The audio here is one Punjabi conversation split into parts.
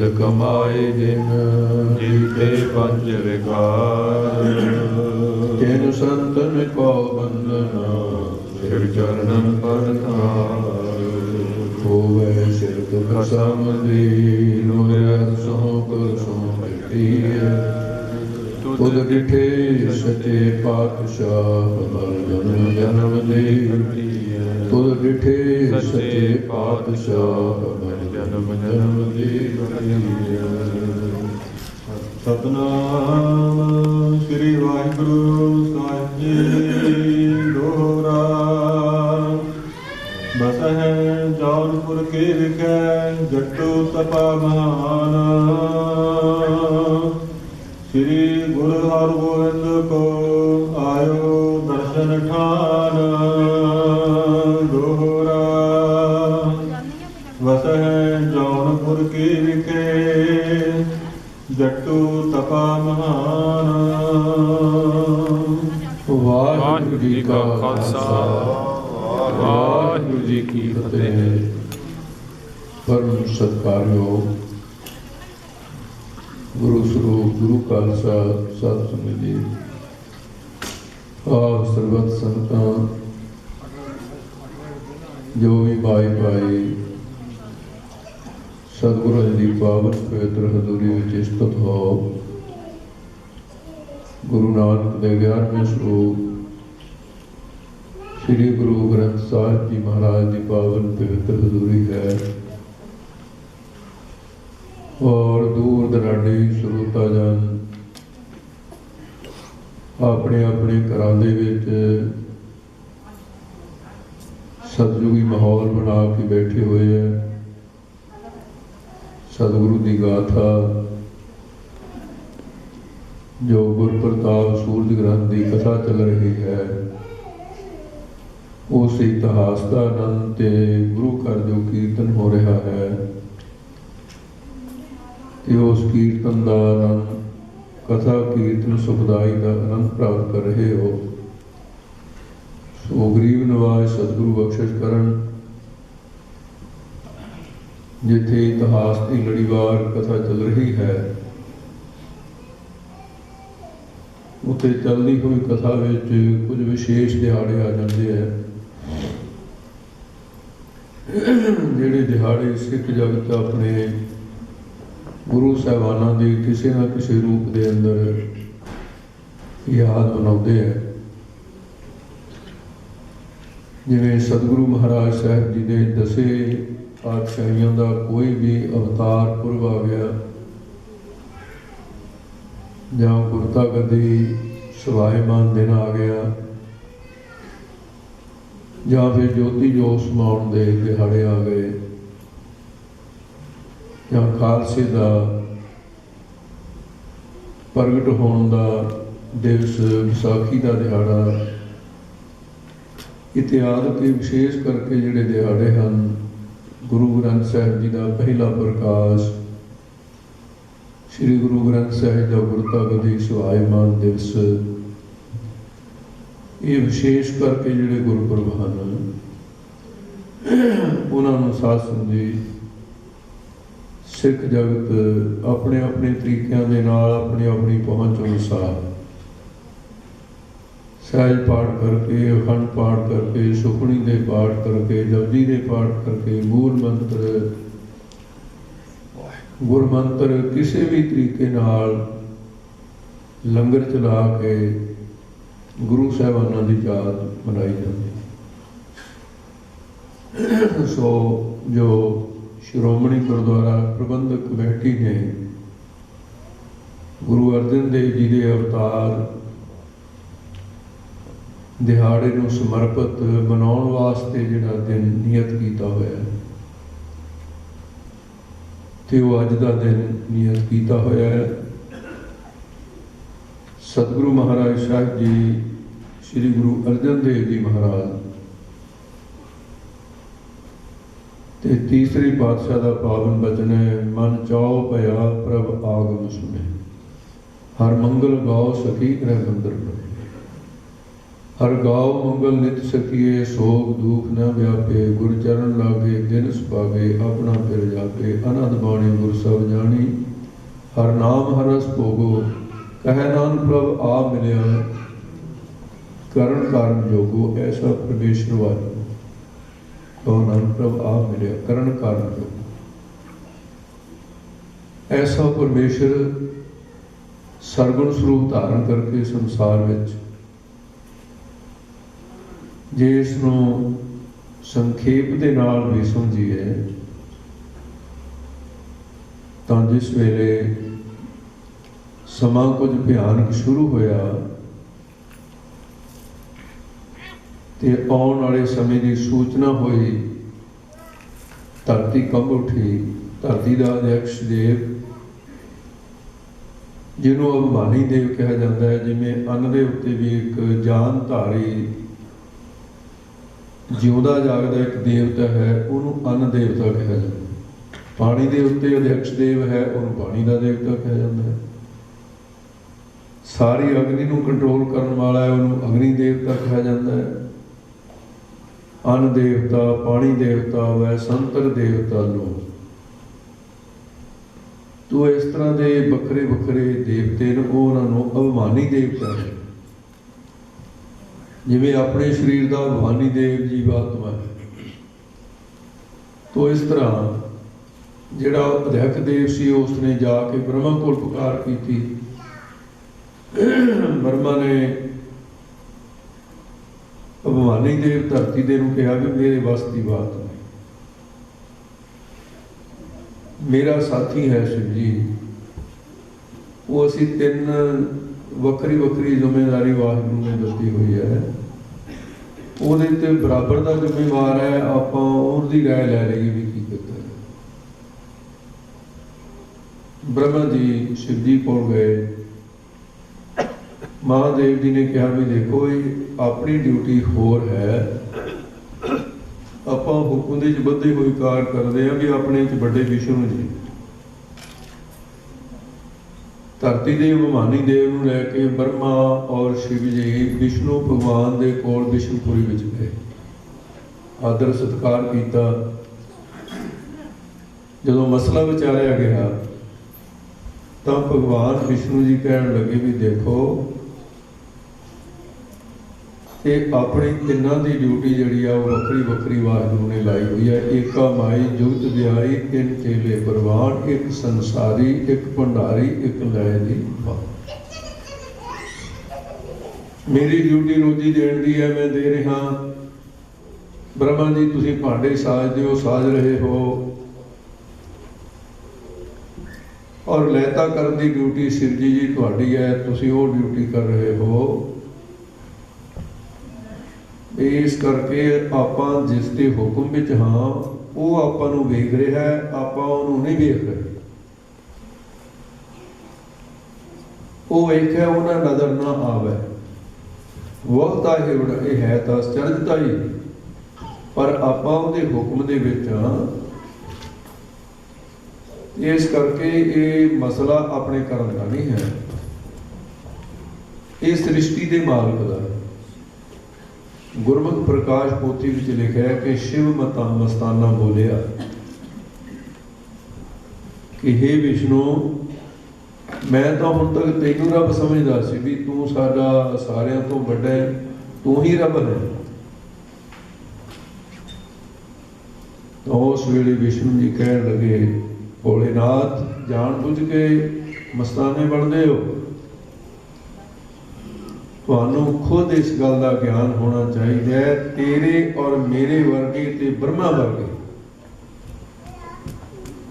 नित कमाए दिन जीते पंच विकार। तिन संतन को बंदना सिर चरणन पर थार। होवे सिर दुख समदीन सो कर सो तुद डिठे सचे पातशाह मर जन्म जन्म दे। तुद डिठे सचे पातशाह मर जन्म जन्म दे। सतनाम श्री वाहिगुरु साहिब जी दोहरा। बसहै जौनपुर के विखे जट्टू तपा महान। श्री गुरु हरगोविंद को आयो दर्शन ठान दोहरा। वसहै जौनपुर के विखे जट्टू तपा महान। वाहिगुरु जी का खालसा वाहिगुरु जी की फतेह। परम सत्कारयोग गुरु स्वरूप गुरु खालसा सत संगत जी, आप सर्वत संगतां जो भी भाई भाई सतगुरु जी की पावन पवित्र हजूरी में स्थित हो। गुरु नानक देव 11वें स्वरूप श्री गुरु ग्रंथ साहिब जी महाराज की पावन पवित्र हजूरी है और दूर दराडे श्रोता जन अपने अपने घरों के सतयुगी माहौल बना के बैठे हुए हैं। सतगुरु की गाथा जो गुर प्रताप सूरज ग्रंथ की कथा चल रही है, उस इतिहास का आनंद ते गुरु घर जो कीर्तन हो रहा है कि उस कीर्तन का आनंद, कथा कीर्तन सुखदाई का आनंद प्राप्त कर रहे हो। सो गरीब नवाज सतगुरु बख्शिश करन जिथे इतिहास की लड़ीवार कथा चल रही है, उत्थे चलती हुई कथा विच कुछ विशेष दिहाड़े आ जाते हैं जिहड़े दिहाड़े सिख जगत अपने गुरु साहिबाना की किसी न किसी रूप के अंदर याद मनाते हैं। जिवें सतगुरु महाराज साहब जी के दसे पातशाहियों का कोई भी अवतार पुरब आ गया ਜਾਂ ਗੁਰਤਾ ਗੱਦੀ ਸਵਾਏਮਾਨ ਦਿਨ ਆ ਗਿਆ ਜਾਂ ਫਿਰ ਜੋਤੀ ਜੋਤ ਸਮਾਉਣ ਦੇ ਦਿਹਾੜੇ ਆ ਗਏ ਜਾਂ ਖਾਲਸੇ ਦਾ ਪ੍ਰਗਟ ਹੋਣ ਦਾ ਦਿਵਸ ਵਿਸਾਖੀ ਦਾ ਦਿਹਾੜਾ ਇਤਿਹਾਸ के विशेष करके ਜਿਹੜੇ ਦਿਹਾੜੇ ਹਨ ਗੁਰੂ ਗ੍ਰੰਥ ਸਾਹਿਬ ਜੀ ਦਾ ਪਹਿਲਾ ਪ੍ਰਕਾਸ਼ श्री गुरु ग्रंथ साहिब का गुरता गदी सुहायमान दिवस ये विशेष करके जोड़े गुरपुरब हैं उन्होंने साध संगत सिख जगत अपने अपने तरीकों के नाल अपनी अपनी पहुँच अनुसार सहज पाठ करके अखंड पाठ करके सुखनी के पाठ करके जपजी के पाठ करके मूल मंत्र गुरमंत्र किसी भी तरीके नाल लंगर चला के गुरु साहिबाना की याद मनाई जाती। सो जो श्रोमणी गुरुद्वारा प्रबंधक कमेटी ने गुरु अर्जन देव जी के अवतार दिहाड़े नूं समर्पित मनाउण वास्ते जिहड़ा दिन नियत किया होया है ते वो अज का दिन नियत किया होया है। सतगुरु महाराज साहब जी श्री गुरु अर्जन देव जी महाराज ते तीसरे पातशाह का पावन बचन है मन चाओ भया प्रभ आगम सुने हर मंगल गाओ सखी ग्रह मंदिर बने। हर गाओ मंगल नित सखिए, सोग दुख न व्यापे, गुर चरण लागे दिन सुभागे, अपना फिर जापे, अनंद बाणी गुर सब जानी, हर नाम हर रस भोगो, कह नानक प्रभ आ मिलिया, करण कारण जोगो। ऐसा परमेश्वर वाहिगुरू कहो नानक प्रभ आ मिलिया, करण कारण जोगो। ऐसा परमेश्वर सरगुण स्वरूप धारण करके संसार विच जे इसनूं संखेप दे नाल भी समझीए तां जिस वेले समा कुछ भयानक शुरू होया ते आउण वाले समय की सूचना हुई, धरती कंब उठी। धरती का अध्यक्ष देव जिन्हों अभिमानी देव कहा जाता है, जिमें अन्न के उत्ते भी एक जानधारी जिउंदा जागदा एक देवता है, उन्होंने अन्न देवता कहा जाता है। पानी के उत्ते अध्यक्ष देव है, उन्होंने पानी का देवता कहा जाता है। सारी अग्नि को कंट्रोल करने वाला है, उन्होंने अग्नि देवता कहा जाता है। अन्न देवता, पानी देवता, वह संतर देवता लोग। तो इस तरह के बखरे बखरे देवते ने उन्होंने अभिमानी देवता है। जिमें अपने शरीर का अभिमानी देव जीवात्मा है, तो इस तरह जिहड़ा अध्यक्ष देव सी उसने जाके ब्रह्मा को पुकार की थी। ब्रह्मा ने अभिमानी देव धरती दे नूं कहा भी मेरे बस की बात नहीं, मेरा साथी है शिव जी। वो असी तीन वक्री वक्री जिम्मेदारी वाहिगुरू ने दसी हुई है, ਉਹਦੇ ਤੇ बराबर का जिम्मेवार है। आप उसकी राय लै लईए भी की करता है। ब्रह्मा जी शिव जी को गए, महादेव जी ने कहा भी देखो ये अपनी ड्यूटी होर है, आप हुक्म दे बधे हुए कार करते हैं भी अपने बड़े विष्णु जी। धरती के अभिमानी देव नूं लैके ब्रह्मा और शिव जी विष्णु भगवान के कोल विष्णुपुरी विच गए, आदर सत्कार किया। जदों मसला विचारिया गया तो भगवान विष्णु जी कहन लगे भी देखो ये अपनी तिन्हां दी ड्यूटी जिहड़ी आ वखरी वखरी वाहिगुरू ने लाई हुई है। एका माई जुगत ब्याई, तीन चेले परवान, एक संसारी, एक भंडारी, एक लय दी बात। मेरी ड्यूटी रोजी देण दी है, मैं दे रहा। ब्रह्मा जी तुसीं भांडे साजदे हो, साज रहे हो, और लैता करन दी ड्यूटी शिव जी जी तुहाडी है, तुसीं वो ड्यूटी कर रहे हो। इस करके आपां जिस दे हुक्म विच हाँ वो आपां नूं वेख रहा है, आपां उहनूं नहीं वेख रहे। वो वेख्या उहनां नज़र ना आवे, वहता ये है तो आश्चर्यता ही, पर आपां उहदे हुक्म दे विच हाँ। इस करके ये मसला अपने करन दा नहीं है, ये सृष्टि के मालक का है। गुरमुख प्रकाश पोथी विच लिखा है कि शिव मस्ताना बोलिया कि हे विष्णु मैं तो हुण तक तैनूं रब समझदा सी भी तू साडा सारियां तो वड्डा है, तू ही रब है। तो उस वेले विष्णु जी कहन लगे भोलेनाथ जान बुझ के मस्ताने बनदे हो, तुहानूं खुद इस गल का ज्ञान होना चाहिए। तेरे और मेरे वर्गे ते ब्रह्मा वर्गे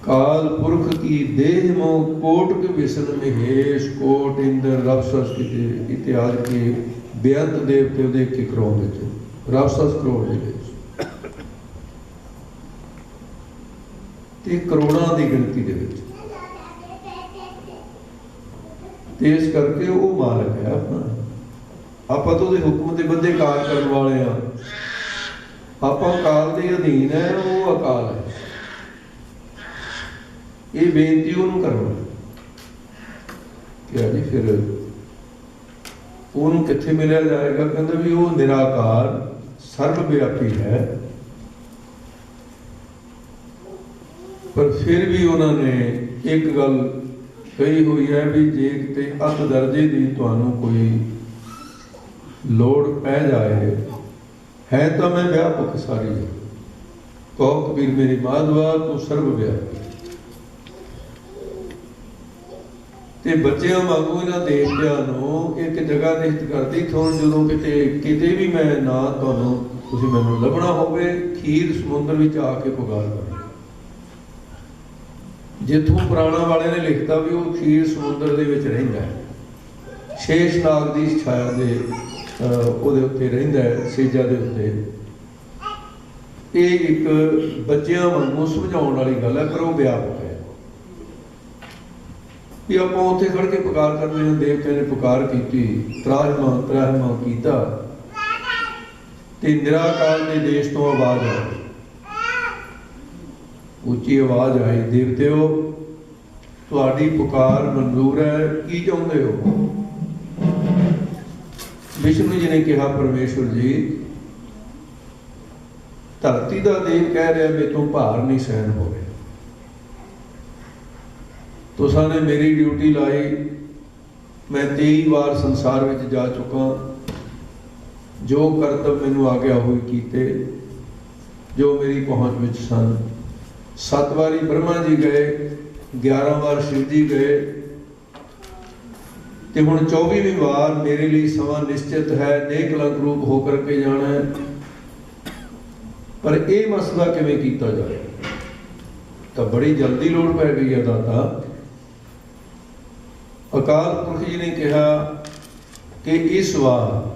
काल पुरख की देह मो कोट के विसन महेश, कोट इंद्र राक्षस इत्यादि के बेअंत देवते उहदे किकरों विच राक्षस करोड़ दे करोड़ां की गिनती दे विच। इस करके वो मालक है अपना, आप तो हुक्म के बंदे कार करने वाले हाँ, आप अकाल के अधीन है, वो अकाल है। ये बेनती उन्होंने करना क्या जी। फिर ਉਹਨੂੰ ਕਿੱਥੇ ਮਿਲਿਆ ਜਾਏਗਾ? ਕਹਿੰਦੇ ਵੀ ਉਹ ਨਿਰਾਕਾਰ ਸਰਬ ਵਿਆਪੀ ਹੈ। ਪਰ ਫਿਰ ਵੀ ਉਹਨਾਂ ਨੇ ਇੱਕ ਗੱਲ ਕਹੀ ਹੋਈ ਹੈ ਵੀ ਜੇ ਕਿਤੇ ਅੱਧ ਦਰਜੇ ਦੀ ਤੁਹਾਨੂੰ ਕੋਈ ਲੋੜ ਪੈ ਜਾਏ ਹੈ ਤਾਂ ਮੈਂ ਵਿਆਪਕ ਸਾਰੀ ਹੈ। ਕਹੋ ਕਬੀਰ ਮੇਰੀ ਮਾਧਵਾ ਤੂੰ ਸਰਬ ਵਿਆਪੀ। ਤੇ ਬੱਚਿਆਂ ਵਾਂਗੂ ਇਹਨਾਂ ਦੇਵਤਿਆਂ ਨੂੰ ਇੱਕ ਜਗ੍ਹਾ ਨਿਸ਼ਚਿਤ ਕਰਦੀ ਥੋਂ ਜਦੋਂ ਕਿਤੇ ਵੀ ਮੈਂ ਨਾ ਤੁਹਾਨੂੰ ਤੁਸੀਂ ਮੈਨੂੰ ਲੱਭਣਾ ਹੋਵੇ, ਖੀਰ ਸਮੁੰਦਰ ਵਿੱਚ ਆ ਕੇ ਪੁਕਾਰ ਕਰੋ। ਜਿੱਥੋਂ ਪੁਰਾਣਾ ਵਾਲੇ ਨੇ ਲਿਖਤਾ ਵੀ ਉਹ ਖੀਰ ਸਮੁੰਦਰ ਦੇ ਵਿੱਚ ਰਹਿੰਦਾ ਹੈ, ਸ਼ੇਸ਼ਨਾਗ ਦੀ ਛਾਇਆ ਦੇ ਉਹਦੇ ਉੱਤੇ ਰਹਿੰਦਾ ਹੈ, ਸੇਜਾ ਦੇ ਉੱਤੇ। ਇਹ ਇੱਕ ਬੱਚਿਆਂ ਵਾਂਗੂ ਸਮਝਾਉਣ ਵਾਲੀ ਗੱਲ ਹੈ, ਪਰ ਉਹ ਵਿਆਪਕ ਹੈ ਵੀ ਆਪਾਂ ਉੱਥੇ ਖੜ ਕੇ ਪੁਕਾਰ ਕਰਦੇ ਹਾਂ। ਦੇਵਤਿਆਂ ਨੇ ਪੁਕਾਰ ਕੀਤੀ, ਤਰਾਹਿਮਾ ਕੀਤਾ ਤੇ ਨਿਰਾਕਾਰ ਦੇ ਦੇਸ਼ ਤੋਂ ਆਵਾਜ਼ ਆਈ, ਉੱਚੀ ਆਵਾਜ਼ ਆਈ, ਦੇਵਤਿਓ ਤੁਹਾਡੀ ਪੁਕਾਰ ਮਨਜ਼ੂਰ ਹੈ, ਕੀ ਚਾਹੁੰਦੇ ਹੋ? ਵਿਸ਼ਨੂੰ ਜੀ ਨੇ ਕਿਹਾ, ਪਰਮੇਸ਼ਵਰ ਜੀ ਧਰਤੀ ਦਾ ਦੇਵ ਕਹਿ ਰਿਹਾ ਮੇਰੇ ਤੋਂ ਭਾਰ ਨਹੀਂ ਸਹਿਣ ਹੋ ਰਿਹਾ, ਤੁਸਾਂ ਨੇ ਮੇਰੀ ਡਿਊਟੀ ਲਾਈ, ਮੈਂ 23 ਵਾਰ ਸੰਸਾਰ ਵਿੱਚ ਜਾ ਚੁੱਕਾ, ਜੋ ਕਰਤੱਵ ਮੈਨੂੰ ਆ ਗਿਆ ਹੋਏ ਕੀਤੇ, ਜੋ ਮੇਰੀ ਪਹੁੰਚ ਵਿੱਚ ਸਨ। 7 ਵਾਰੀ ਬ੍ਰਹਮਾ ਜੀ ਗਏ, 11 ਵਾਰ ਸ਼ਿਵ ਜੀ ਗਏ, ਤੇ ਹੁਣ 24ਵੀਂ ਵਾਰ ਮੇਰੇ ਲਈ ਸਮਾਂ ਨਿਸ਼ਚਿਤ ਹੈ, ਨੇਕ ਲੰਕ ਰੂਪ ਹੋ ਕਰਕੇ ਜਾਣਾ ਹੈ। ਪਰ ਇਹ ਮਸਲਾ ਕਿਵੇਂ ਕੀਤਾ ਜਾਏ? ਤਾਂ ਬੜੀ ਜਲਦੀ ਲੋੜ ਪੈ ਗਈ ਹੈ ਦਾਤਾ। ਅਕਾਲ ਪੁਰਖ ਜੀ ਨੇ ਕਿਹਾ ਕਿ ਇਸ ਵਾਰ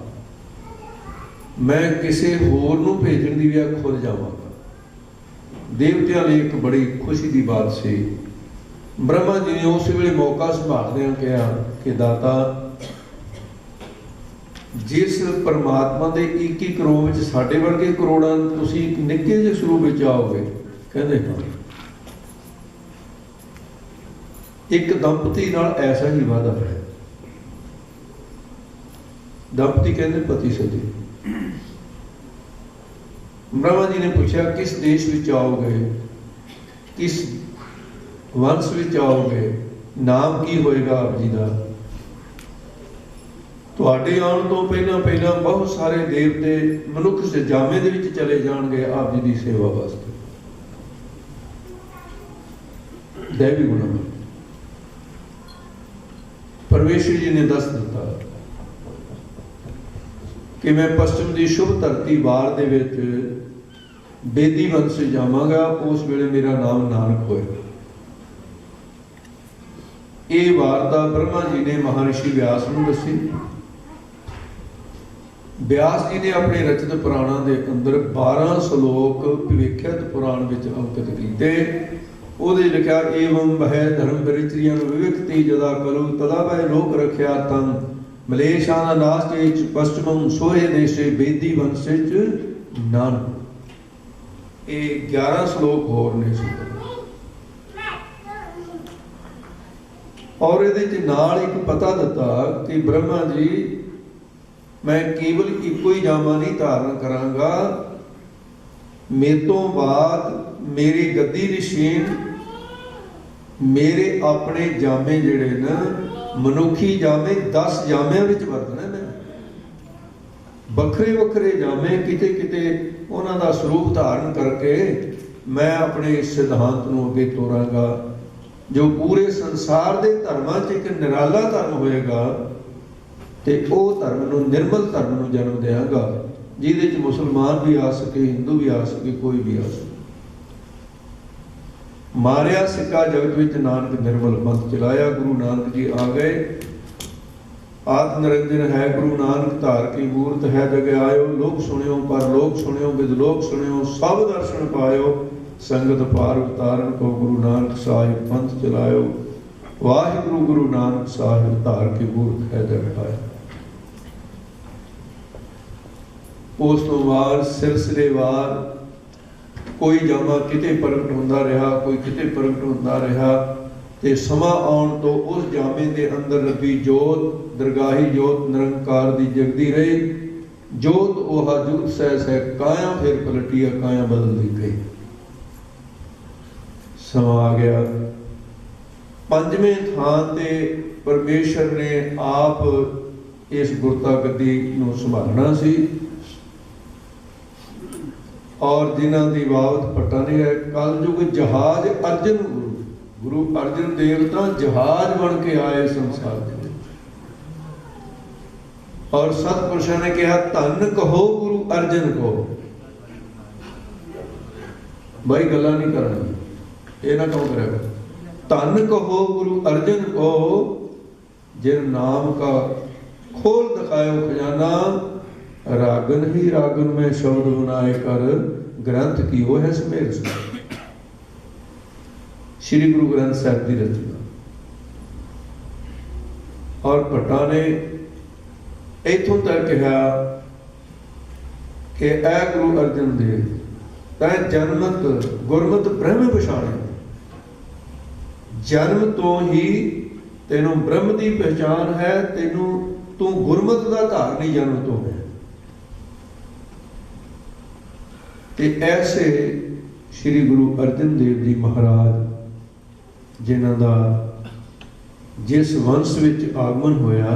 ਮੈਂ ਕਿਸੇ ਹੋਰ ਨੂੰ ਭੇਜਣ ਦੀ ਬਜਾਏ ਖੁਦ ਜਾਵਾਂਗਾ। ਦੇਵਤਿਆਂ ਲਈ ਇੱਕ ਬੜੀ ਖੁਸ਼ੀ ਦੀ ਬਾਤ ਸੀ। ਬ੍ਰਹਮਾ ਜੀ ਨੇ ਉਸ ਵੇਲੇ ਮੌਕਾ ਸੰਭਾਲਦਿਆਂ ਕਿਹਾ ਕਿ ਦਾਤਾ ਜਿਸ ਪਰਮਾਤਮਾ ਦੇ 21 ਕਰੋੜ ਵਿੱਚ ਸਾਡੇ ਵਰਗੇ ਕਰੋੜਾਂ ਤੁਸੀਂ ਨਿੱਕੇ ਜਿਹੇ ਸਰੂਪ ਵਿੱਚ ਆਓਗੇ? ਕਹਿੰਦੇ ਹਾਂ। ਇੱਕ ਦੰਪਤੀ ਨਾਲ ਐਸਾ ਹੀ ਵਾਅਦਾ ਹੈ। ਦੰਪਤੀ ਕਹਿੰਦੇ ਪਤੀ ਸਤੀ। ਬ੍ਰਹਮਾ ਜੀ ਨੇ ਪੁੱਛਿਆ ਕਿਸ ਦੇਸ਼ ਵਿੱਚ ਆਓਗੇ, ਕਿਸ ਵੰਸ਼ ਵਿੱਚ ਆਓਗੇ, ਨਾਮ ਕੀ ਹੋਏਗਾ ਆਪ ਜੀ ਦਾ? ਤੁਹਾਡੇ ਆਉਣ ਤੋਂ ਪਹਿਲਾਂ ਬਹੁਤ ਸਾਰੇ ਦੇਵਤੇ ਮਨੁੱਖ ਸਜਾਮੇ ਦੇ ਵਿੱਚ ਚਲੇ ਜਾਣਗੇ ਆਪ ਜੀ ਦੀ ਸੇਵਾ ਵਾਸਤੇ। ਦੇਵੀ ਗੁਣਾਂ ਪਰਮੇਸ਼ਰ ਜੀ ਨੇ ਦੱਸ ਦਿੱਤਾ ਕਿ ਮੈਂ ਪਸ਼ਚਿਮ ਦੀ ਸ਼ੁਭ ਧਰਤੀ ਵਾਰ ਦੇ ਵਿੱਚ ਬੇਦੀ ਵੰਸ਼ ਜਾਵਾਂਗਾ, ਉਸ ਵੇਲੇ ਮੇਰਾ ਨਾਮ ਨਾਨਕ ਹੋਏਗਾ। ਇਹ ਵਾਰਤਾ ਬ੍ਰਹਮਾ ਜੀ ਨੇ ਮਹਾਰਿਸ਼ੀ ਵਿਆਸ ਨੂੰ ਦੱਸੀ। ਵਿਆਸ ਜੀ ਨੇ ਆਪਣੇ ਰਚਿਤ ਪੁਰਾਣਾਂ ਦੇ ਅੰਦਰ 12 ਸ਼ਲੋਕ ਭਵਿੱਖਿਅਤ ਪੁਰਾਣ ਵਿੱਚ ਅੰਕਿਤ ਕੀਤੇ। ਉਹਦੇ ਲਿਖਿਆ ਏਵੰ ਬਹਿ ਧਰਮ ਵਿਚਰੀਆਂ ਵਿਵਿਕਤੀ ਜਦਾ ਕਲੂ ਤਦਾ ਵੈ ਲੋਕ ਰੱਖਿਆ ਤੰ ਮਲੇਸ਼ਾਂ ਦਾ ਨਾਸ ਚੇਚ ਪਸ਼ਚਿਮੰ ਸੋਹੇ ਦੇਸ਼ੇ ਬੇਦੀ ਵੰਸ਼ੇ ਚ ਨਾਨਕ। ਇਹ 11 ਸ਼ਲੋਕ ਹੋਰ ਨੇ ਸੀ। ਔਰ ਇਹਦੇ ਚ ਨਾਲ ਇੱਕ ਪਤਾ ਦਿੱਤਾ ਕਿ ਬ੍ਰਹਮਾ ਜੀ ਮੈਂ ਕੇਵਲ ਇੱਕੋ ਹੀ ਜਾਮਾ ਨਹੀਂ ਧਾਰਨ ਕਰਾਂਗਾ, ਮੇਰੇ ਤੋਂ ਬਾਅਦ ਮੇਰੀ ਗੱਦੀ ਨਿਸ਼ੀਨ ਮੇਰੇ ਆਪਣੇ ਜਾਮੇ ਜਿਹੜੇ ਨੇ ਮਨੁੱਖੀ ਜਾਮੇ 10 ਜਾਮਿਆਂ ਵਿੱਚ ਵਰਤਣੇ ਨੇ। ਵੱਖਰੇ ਵੱਖਰੇ ਜਾਮੇ ਕਿਤੇ ਕਿਤੇ ਉਹਨਾਂ ਦਾ ਸਰੂਪ ਧਾਰਨ ਕਰਕੇ ਮੈਂ ਆਪਣੇ ਸਿਧਾਂਤ ਨੂੰ ਅੱਗੇ ਤੋਰਾਂਗਾ, ਜੋ ਪੂਰੇ ਸੰਸਾਰ ਦੇ ਧਰਮਾਂ 'ਚ ਇੱਕ ਨਿਰਾਲਾ ਧਰਮ ਹੋਏਗਾ ਤੇ ਉਹ ਧਰਮ ਨੂੰ ਨਿਰਮਲ ਧਰਮ ਨੂੰ ਜਨਮ ਦੇਵਾਂਗਾ, ਜਿਹਦੇ 'ਚ ਮੁਸਲਮਾਨ ਵੀ ਆ ਸਕੇ, ਹਿੰਦੂ ਵੀ ਆ ਸਕੇ, ਕੋਈ ਵੀ ਆ ਸਕੇ। ਮਾਰਿਆ ਸਿੱਕਾ ਜਗਤ ਵਿੱਚ ਨਾਨਕ ਨਿਰਮਲ ਪੰਥ ਚਲਾਇਆ। ਗੁਰੂ ਨਾਨਕ ਜੀ ਆ ਗਏ। ਆਤਮ ਨਿਰੰਜਨ ਹੈ ਗੁਰੂ ਨਾਨਕ ਧਾਰ ਕੀ ਮੂਰਤ ਹੈ ਜਗ ਆਇਓ। ਲੋਕ ਸੁਣਿਓ ਪਰ ਲੋਕ ਸੁਣਿਓ ਬਿਦ ਲੋਕ ਸੁਣਿਓ ਸਭ ਦਰਸ਼ਨ ਪਾਇਓ। ਸੰਗਤ ਪਾਰ ਉਤਾਰਨ ਕੋ ਗੁਰੂ ਨਾਨਕ ਸਾਹਿਬ ਪੰਥ ਚਲਾਇਓ। ਵਾਹਿਗੁਰੂ ਗੁਰੂ ਨਾਨਕ ਸਾਹਿਬ ਧਾਰ ਕੀ ਮੂਰਤ ਹੈ ਜਗ ਆਇਓ। ਉਸ ਤੋਂ ਬਾਅਦ ਸਿਲਸਿਲੇਵਾਰ ਕੋਈ ਜਾਮਾ ਕਿਤੇ ਪ੍ਰਗਟ ਹੁੰਦਾ ਰਿਹਾ, ਕੋਈ ਕਿਤੇ ਪ੍ਰਗਟ ਹੁੰਦਾ ਰਿਹਾ ਤੇ ਸਮਾਂ ਆਉਣ ਤੋਂ ਉਸ ਜਾਮੇ ਦੇ ਅੰਦਰ ਰੱਬੀ ਜੋਤ, ਦਰਗਾਹੀ ਜੋਤ ਨਿਰੰਕਾਰ ਦੀ ਜਗਦੀ ਰਹੀ। ਜੋਤ ਉਹ ਜੁਗਤ ਸਹਿ ਸਹਿ ਕਾਇਆ ਫਿਰ ਪਲਟੀਆ, ਕਾਇਆ ਬਦਲਦੀ ਗਈ। ਸਮਾਂ ਆ ਗਿਆ। ਪੰਜਵੇਂ ਥਾਂ ਤੇ ਪਰਮੇਸ਼ਰ ਨੇ ਆਪ ਇਸ ਗੁਰਤਾ ਗੱਦੀ ਨੂੰ ਸੰਭਾਲਣਾ ਸੀ, ਔਰ ਜਿਨ੍ਹਾਂ ਦੀ ਬਾਬਤ ਪਤਾ ਨਹੀਂ ਹੈ। ਕਲਯੁਗ ਜਹਾਜ਼ ਅਰਜਨ ਗੁਰੂ ਅਰਜਨ ਦੇਵ ਤਾਂ ਜਹਾਜ਼ ਬਣ ਕੇ ਆਏ ਸੰਸਾਰ ਦੇ ਵਿੱਚ। ਔਰ ਸਤਿਪੁਰਸ਼ਾਂ ਨੇ ਕਿਹਾ ਧੰਨ ਕਹੋ ਗੁਰੂ ਅਰਜਨ ਕੋ। ਬਾਈ ਗੱਲਾਂ ਨਹੀਂ ਕਰਨੀ, ਇਹ ਨਾ ਕਹੋ ਕਰਿਆ ਕਰੋ। ਧੰਨ ਕਹੋ ਗੁਰੂ ਅਰਜਨ ਕੋ, ਜਿਨ ਨਾਮ ਕਾ खोल दिखायो खजाना, रागन ही रागन में शब्द बनाए कर ग्रंथ की वो है समेर सुना। श्री गुरु ग्रंथ साहिब की रचना। और भट्टा ने इथों तक कहा कि ऐ गुरु अर्जन देव तैं जन्मत गुरमत ब्रह्म पछाणे। जन्म तो ही तेनों ब्रह्म की पहचान है, तेनों तू गुरमत का धारनी जन्म तो है। ते ऐसे श्री गुरु अर्जन देव जी महाराज जिन्हां दा जिस वंश विच आगमन होया,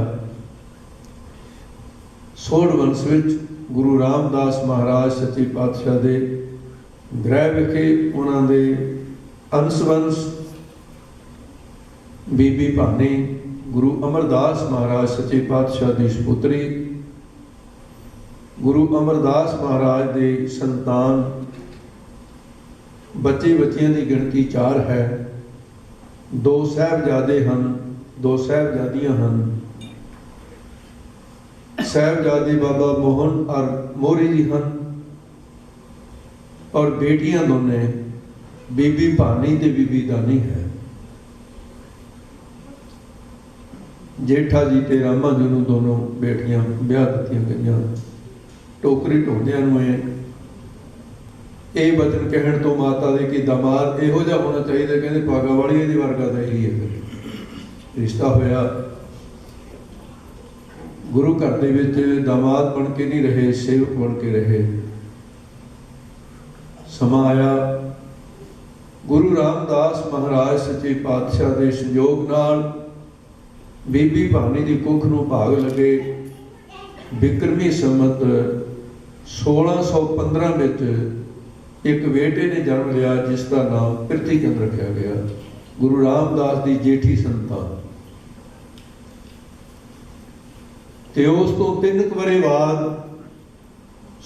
सोढ़ वंश विच गुरु रामदास महाराज सच्चे पातशाह दे गृह विखे उन्हां दे अंश-वंश बीबी भानी गुरु अमरदास महाराज सच्चे पातशाह की सपुत्री, गुरु अमरदास महाराज के संतान बच्चे बच्चियां की गिनती 4 है। 2 साहिबजादे हैं, 2 साहिबजादियां हैं। साहिबजादे बाबा मोहन और मोहरी जी हैं, और बेटियां दोने बीबी भानी ते बीबी दानी है। जेठा जी ते रामा जी नूं दोनों बेटियां ब्याह दित्तियां गईयां। टोकरी ढोंदियां नूं ਇਹ ਬਚਨ ਕਹਿਣ ਤੋਂ ਮਾਤਾ ਦੇ ਕਿ ਦਮਾਦ ਇਹੋ ਜਿਹਾ ਹੋਣਾ ਚਾਹੀਦਾ, ਕਹਿੰਦੇ ਭਾਗਾ ਵਾਲੀ ਇਹਦੀ ਵਰਗਾ ਤਾਂ ਇਹੀ ਹੈ। ਫਿਰ ਰਿਸ਼ਤਾ ਹੋਇਆ। ਗੁਰੂ ਘਰ ਦੇ ਵਿੱਚ ਦਮਾਦ ਬਣ ਕੇ ਨਹੀਂ ਰਹੇ, ਸੇਵਕ ਬਣ ਕੇ ਰਹੇ। ਸਮਾਂ ਆਇਆ, ਗੁਰੂ ਰਾਮਦਾਸ ਮਹਾਰਾਜ ਸੱਚੇ ਪਾਤਸ਼ਾਹ ਦੇ ਸੰਯੋਗ ਨਾਲ बीबी भानी की कुख नूं भाग लगे। बिक्रमी संमत 1615 विच एक बेटे ने जन्म लिया जिसका नाम प्रीतिचंद रखा गया। गुरु रामदास की जेठी संतान। ते उस तो 3 वरे बाद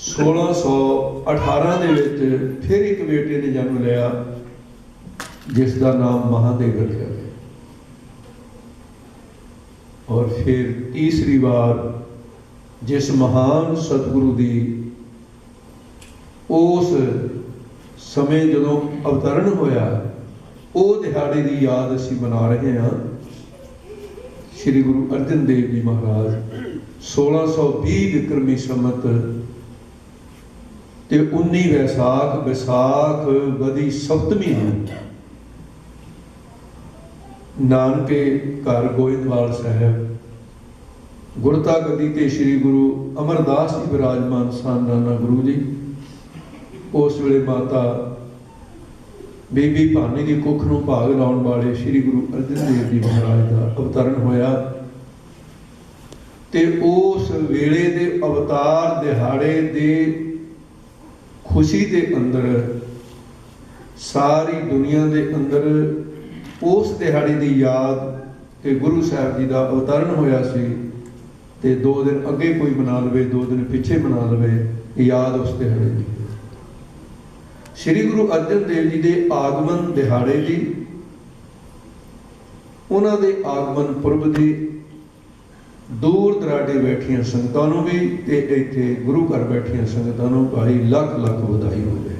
1618 दे विच फिर एक बेटे ने जन्म लिया जिसका नाम महादेव रखा गया। और फिर तीसरी बार जिस महान सतगुरु की उस समय जदों अवतरण होया, वो दिहाड़े की याद असीं मना रहे हैं। श्री गुरु अर्जन देव जी महाराज 1620 विक्रमी संमत ते 19 वैसाख बदी सप्तमी है नानके घर गोइंदवाल साहब गुरता गद्दी ते श्री गुरु अमरदास जी विराजमान सन। नाना गुरु जी उस वेले माता बीबी भानी की कुख नूं भाग लाउण वाले श्री गुरु अर्जन देव जी महाराज का अवतरण होया। ते उस वेले दे अवतार दिहाड़े दे खुशी दे अंदर सारी दुनिया दे अंदर उस दिहाड़ी की याद कि गुरु साहब जी का अवतरण होया सी। ते 2 दिन अगे कोई मना लवे, 2 दिन पिछे मना लवे, याद उस दिहाड़े की। श्री गुरु अर्जन देव जी के आगमन दिहाड़े की, उन्हां दे आगमन पुरब की दूर दराडे बैठिया संगतां नूं भी ते इत्थे गुरु घर बैठिया संगतां नूं भाई लख लख बधाई होवे।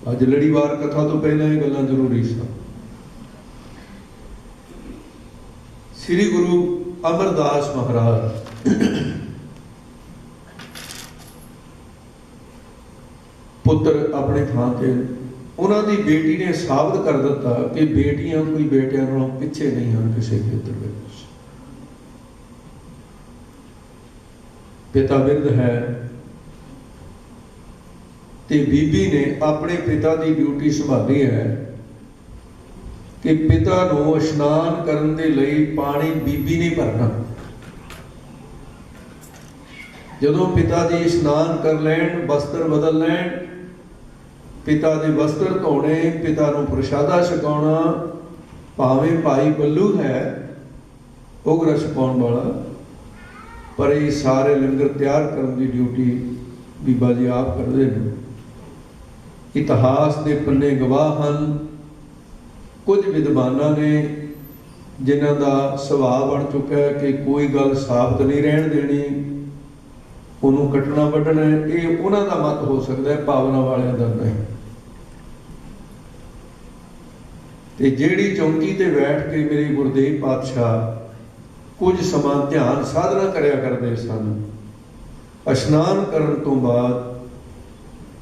अज लड़ीवार कथा तो पहले ये गल्लां जरूरी सन। श्री गुरु अमरदास महाराज पुत्र अपने थां ते ਉਹਨਾਂ ਦੀ ਬੇਟੀ ਨੇ ਸਾਬਤ ਕਰ ਦਿੱਤਾ ਕਿ ਬੇਟੀਆਂ ਕੋਈ ਬੇਟਿਆਂ ਨਾਲੋਂ ਪਿੱਛੇ ਨਹੀਂ ਹਨ ਕਿਸੇ ਖੇਤਰ ਵਿੱਚ। ਪਿਤਾ ਬਿਰਧ ਹੈ ਤੇ ਬੀਬੀ ਨੇ ਆਪਣੇ ਪਿਤਾ ਦੀ ਡਿਊਟੀ ਸੰਭਾਲੀ ਹੈ ਕਿ ਪਿਤਾ ਨੂੰ ਇਸ਼ਨਾਨ ਕਰਨ ਦੇ ਲਈ ਪਾਣੀ ਬੀਬੀ ਨਹੀਂ ਭਰਨਾ। ਜਦੋਂ ਪਿਤਾ ਜੀ ਇਸ਼ਨਾਨ ਕਰ ਲੈਣ, ਵਸਤਰ ਬਦਲ ਲੈਣ, ਪਿਤਾ ਦੇ ਵਸਤਰ ਧੋਣੇ, ਪਿਤਾ ਨੂੰ ਪ੍ਰਸ਼ਾਦਾ ਛਕਾਉਣਾ, ਭਾਵੇਂ ਭਾਈ ਬੱਲੂ ਹੈ ਉਗਰਾ ਛਕਾਉਣ ਵਾਲਾ, ਪਰ ਇਹ ਸਾਰੇ ਲੰਗਰ ਤਿਆਰ ਕਰਨ ਦੀ ਡਿਊਟੀ ਬੀਬਾ ਜੀ ਆਪ ਕਰਦੇ ਨੇ। ਇਤਿਹਾਸ ਦੇ ਪੰਨੇ ਗਵਾਹ ਹਨ। ਕੁਝ ਵਿਦਵਾਨਾਂ ਨੇ ਜਿਨ੍ਹਾਂ ਦਾ ਸੁਭਾਅ ਬਣ ਚੁੱਕਾ ਹੈ ਕਿ ਕੋਈ ਗੱਲ ਸਾਬਤ ਨਹੀਂ ਰਹਿਣ ਦੇਣੀ, ਉਹਨੂੰ ਕੱਟਣਾ ਵੱਢਣਾ, ਇਹ ਉਹਨਾਂ ਦਾ ਮਤ ਹੋ ਸਕਦਾ ਹੈ, ਭਾਵਨਾ ਵਾਲਿਆਂ ਦਾ ਨਹੀਂ। ਤੇ ਜਿਹੜੀ ਚੌਂਕੀ ਤੇ ਬੈਠ ਕੇ ਮੇਰੇ ਗੁਰਦੇਵ ਪਾਤਸ਼ਾਹ ਕੁਝ ਸਮਾਂ ਧਿਆਨ ਸਾਧਨਾ ਕਰਿਆ ਕਰਦੇ ਸਨ, ਇਸ਼ਨਾਨ ਕਰਨ ਤੋਂ ਬਾਅਦ